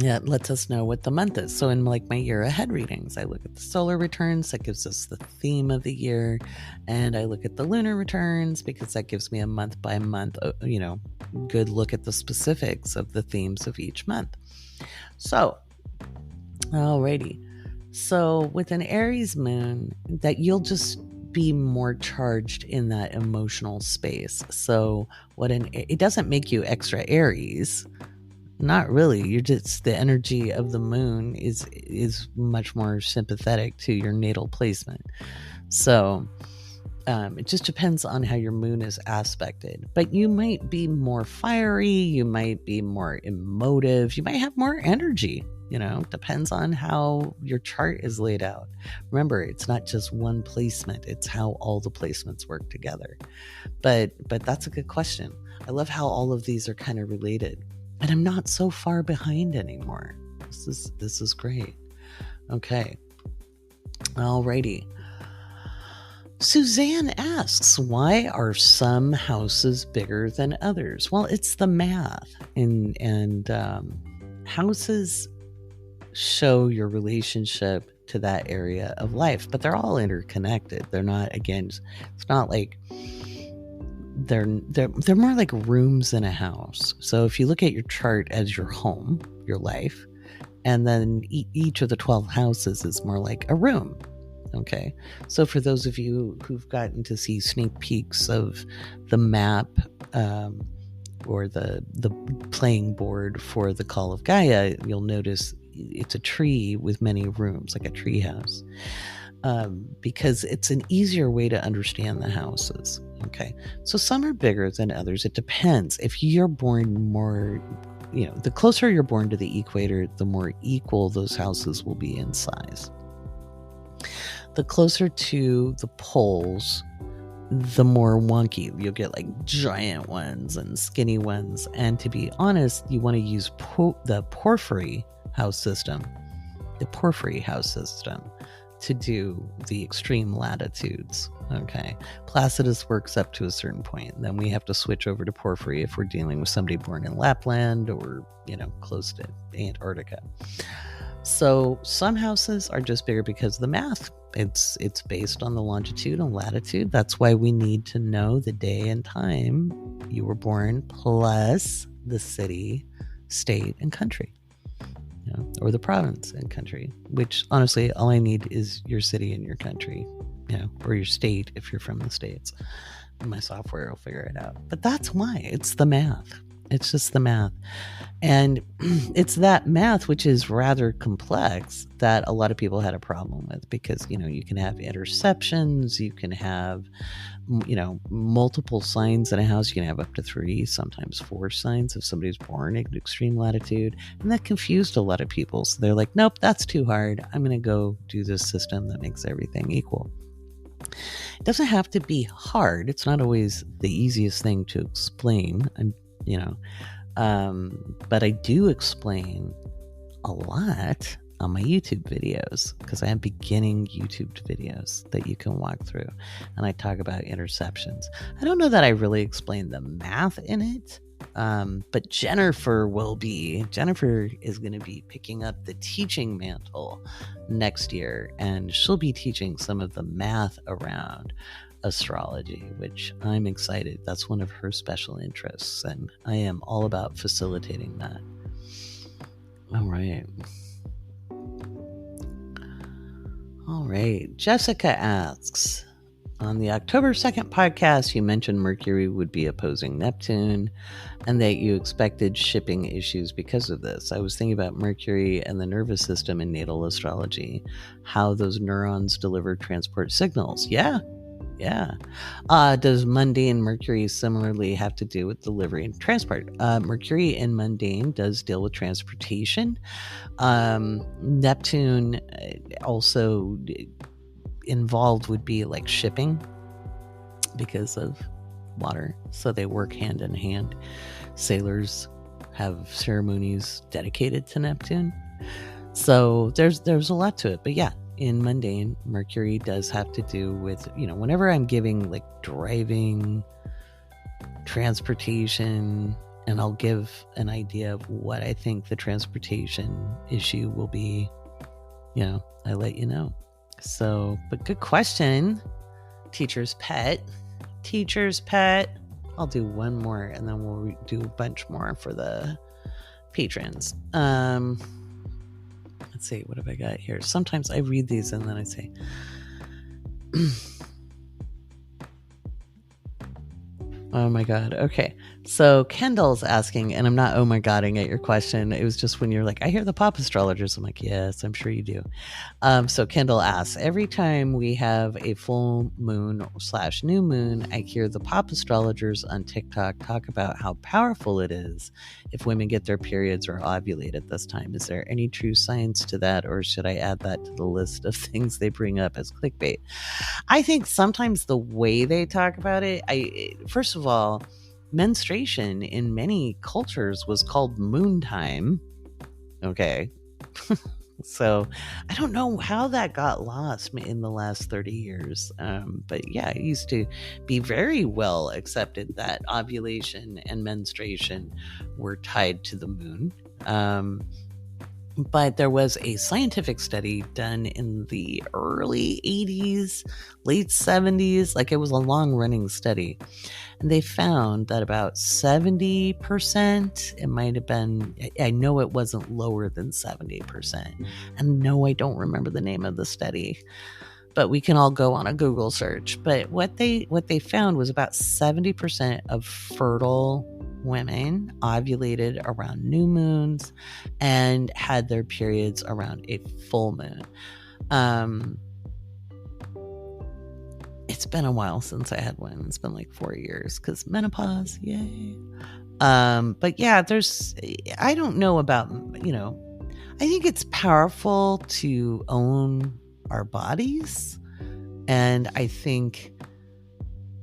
A: yeah, it lets us know what the month is. So in like my year ahead readings, I look at the solar returns. That gives us the theme of the year. And I look at the lunar returns because that gives me a month by month, good look at the specifics of the themes of each month. So, alrighty. So with an Aries moon, that you'll just be more charged in that emotional space. So it doesn't make you extra Aries. Not really. You're just, the energy of the moon is much more sympathetic to your natal placement. So it just depends on how your moon is aspected. But you might be more fiery. You might be more emotive. You might have more energy. Depends on how your chart is laid out. Remember, it's not just one placement. It's how all the placements work together. But that's a good question. I love how all of these are kind of related. And I'm not so far behind anymore. This is great. Okay. Alrighty. Suzanne asks, why are some houses bigger than others? Well, it's the math. And houses show your relationship to that area of life, but they're all interconnected. They're not, again, it's not like they're more like rooms in a house. So if you look at your chart as your home, your life, and then each of the 12 houses is more like a room. Okay. So for those of you who've gotten to see sneak peeks of the map, or the playing board for the Call of Gaia, you'll notice it's a tree with many rooms, like a tree house. Because it's an easier way to understand the houses. Okay. So some are bigger than others. It depends. If you're born more, the closer you're born to the equator, the more equal those houses will be in size. The closer to the poles, the more wonky. You'll get like giant ones and skinny ones. And to be honest, you want to use the porphyry house system. To do the extreme latitudes. Okay. Placidus works up to a certain point. Then we have to switch over to porphyry if we're dealing with somebody born in Lapland or, close to Antarctica. So some houses are just bigger because of the math. It's based on the longitude and latitude. That's why we need to know the day and time you were born, plus the city, state, and country. Or the province and country, which honestly, all I need is your city and your country, or your state if you're from the States. My software will figure it out. But that's why it's the math. It's just the math. And it's that math, which is rather complex, that a lot of people had a problem with because, you can have interceptions, you can have, multiple signs in a house. You can have up to 3, sometimes 4 signs if somebody's born at extreme latitude. And that confused a lot of people. So they're like, nope, that's too hard. I'm going to go do this system that makes everything equal. It doesn't have to be hard. It's not always the easiest thing to explain. But I do explain a lot on my YouTube videos because I have beginning YouTube videos that you can walk through, and I talk about interceptions. I don't know that I really explain the math in it, but Jennifer is going to be picking up the teaching mantle next year, and she'll be teaching some of the math around astrology, which I'm excited. That's one of her special interests, and I am all about facilitating that. All right. Jessica asks, on the October 2nd podcast, you mentioned Mercury would be opposing Neptune and that you expected shipping issues because of this. I was thinking about Mercury and the nervous system in natal astrology, how those neurons deliver transport signals. Yeah. Does mundane Mercury similarly have to do with delivery and transport? Mercury in mundane does deal with transportation. Neptune also involved would be like shipping because of water, so they work hand in hand. Sailors have ceremonies dedicated to Neptune, so there's a lot to it. But yeah, in mundane, Mercury does have to do with, whenever I'm giving like driving, transportation, and I'll give an idea of what I think the transportation issue will be, I let you know. So, but good question, teacher's pet. I'll do one more and then we'll do a bunch more for the patrons. Let's see, what have I got here? Sometimes I read these and then I say, oh my God. Okay. So Kendall's asking, and I'm not oh my godding at your question. It was just when you're like, I hear the pop astrologers. I'm like, yes, I'm sure you do. So Kendall asks, every time we have a full moon / new moon, I hear the pop astrologers on TikTok talk about how powerful it is if women get their periods or ovulate at this time. Is there any true science to that, or should I add that to the list of things they bring up as clickbait? I think sometimes the way they talk about it, first of all, menstruation in many cultures was called moon time. Okay. So I don't know how that got lost in the last 30 years. But yeah, it used to be very well accepted that ovulation and menstruation were tied to the moon. But there was a scientific study done in the early 80s, late 70s, like it was a long running study. And they found that about 70%, it might have been, I know it wasn't lower than 70%. And no, I don't remember the name of the study, but we can all go on a Google search. But what they found was about 70% of fertile women ovulated around new moons and had their periods around a full moon. It's been a while since I had one. It's been like 4 years because menopause, yay. But yeah, I don't know about, I think it's powerful to own our bodies. And I think,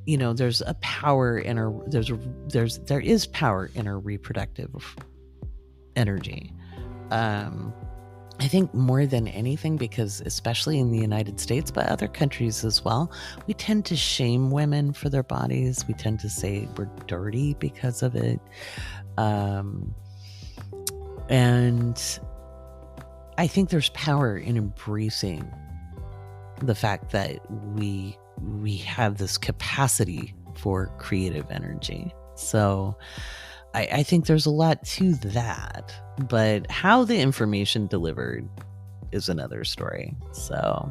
A: there's a power in there is power in our reproductive energy. I think more than anything, because especially in the United States, but other countries as well, we tend to shame women for their bodies. We tend to say we're dirty because of it. And I think there's power in embracing the fact that we have this capacity for creative energy. So I think there's a lot to that, but how the information delivered is another story. So,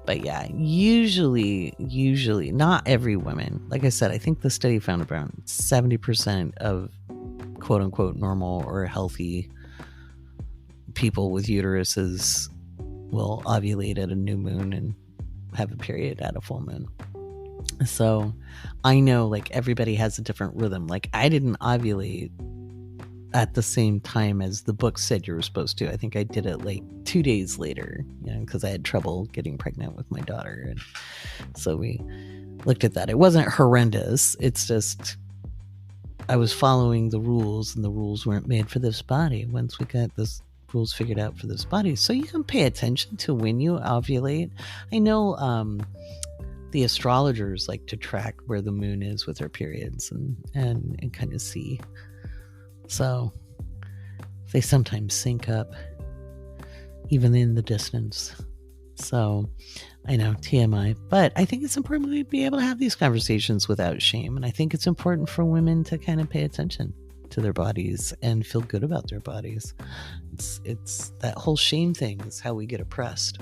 A: but yeah, usually not every woman, like I said, I think the study found around 70% of quote unquote normal or healthy people with uteruses will ovulate at a new moon and have a period at a full moon. So I know like everybody has a different rhythm. Like I didn't ovulate at the same time as the book said you were supposed to. I think I did it like 2 days later, because I had trouble getting pregnant with my daughter. And so we looked at that. It wasn't horrendous. It's just I was following the rules, and the rules weren't made for this body. Once we got this rules figured out for this body, so you can pay attention to when you ovulate. I know the astrologers like to track where the moon is with her periods and kind of see. So they sometimes sync up even in the distance. So I know, TMI, but I think it's important to be able to have these conversations without shame. And I think it's important for women to kind of pay attention to their bodies and feel good about their bodies. It's that whole shame thing is how we get oppressed.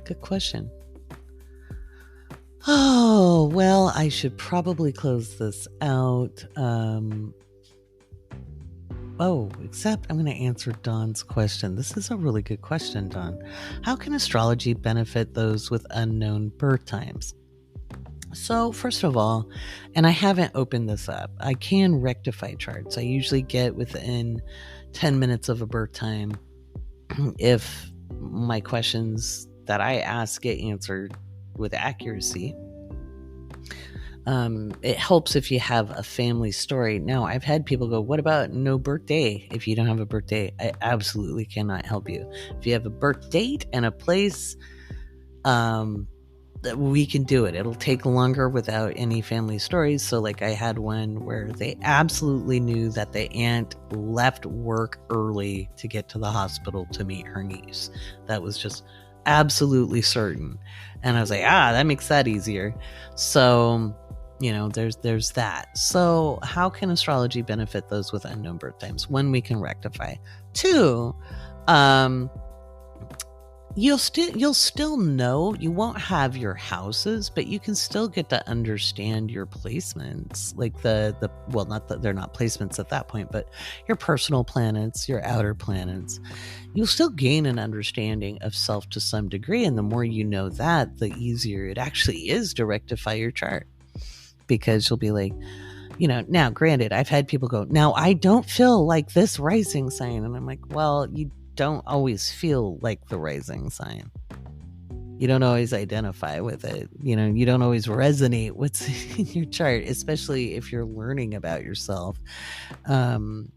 A: Good question. Oh, well, I should probably close this out. Except I'm going to answer Dawn's question. This is a really good question, Dawn. How can astrology benefit those with unknown birth times? So, first of all, and I haven't opened this up, I can rectify charts. I usually get within 10 minutes of a birth time if my questions that I ask get answered with accuracy. It helps if you have a family story. Now, I've had people go, what about no birthday? If you don't have a birthday, I absolutely cannot help you. If you have a birth date and a place, we can do it. It'll take longer without any family stories. So like I had one where they absolutely knew that the aunt left work early to get to the hospital to meet her niece. That was just absolutely certain. And I was like, that makes that easier. So, there's that. So how can astrology benefit those with unknown birth times? One, we can rectify. Two, you'll still know, you won't have your houses, but you can still get to understand your placements, like they're not placements at that point, but your personal planets, your outer planets. You'll still gain an understanding of self to some degree, and the more you know that, the easier it actually is to rectify your chart, because you'll be like, now granted, I've had people go, now I don't feel like this rising sign, and I'm like, well, you don't always feel like the rising sign. You don't always identify with it. You don't always resonate what's in your chart, especially if you're learning about yourself. And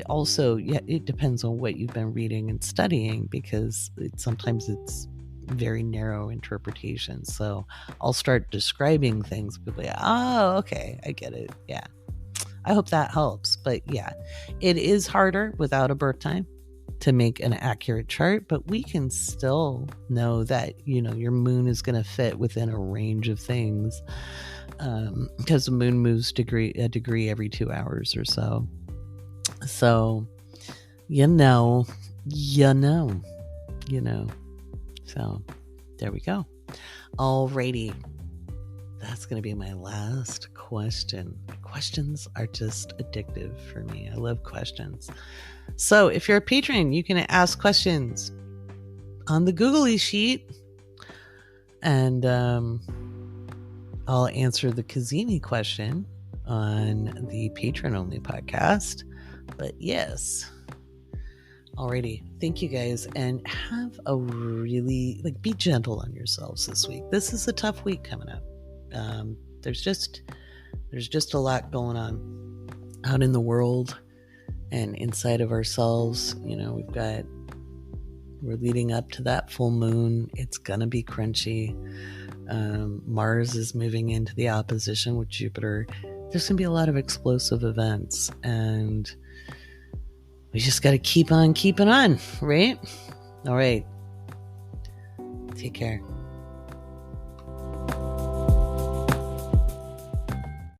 A: also, it depends on what you've been reading and studying, because sometimes it's very narrow interpretation. So I'll start describing things. People are like, oh, okay, I get it. Yeah. I hope that helps. But yeah, it is harder without a birth time to make an accurate chart, but we can still know that, your moon is going to fit within a range of things, because the moon moves a degree every 2 hours or so. So, so there we go. Alrighty. That's going to be my last question. Questions are just addictive for me. I love questions. So if you're a patron, you can ask questions on the Googly sheet, and I'll answer the Kazemi question on the patron-only podcast. But yes. Alrighty. Thank you guys, and have a really, be gentle on yourselves this week. This is a tough week coming up. There's just a lot going on out in the world and inside of ourselves. We're leading up to that full moon. It's gonna be crunchy. Mars is moving into the opposition with Jupiter. There's gonna be a lot of explosive events, and we just got to keep on keeping on, right? All right. Take care.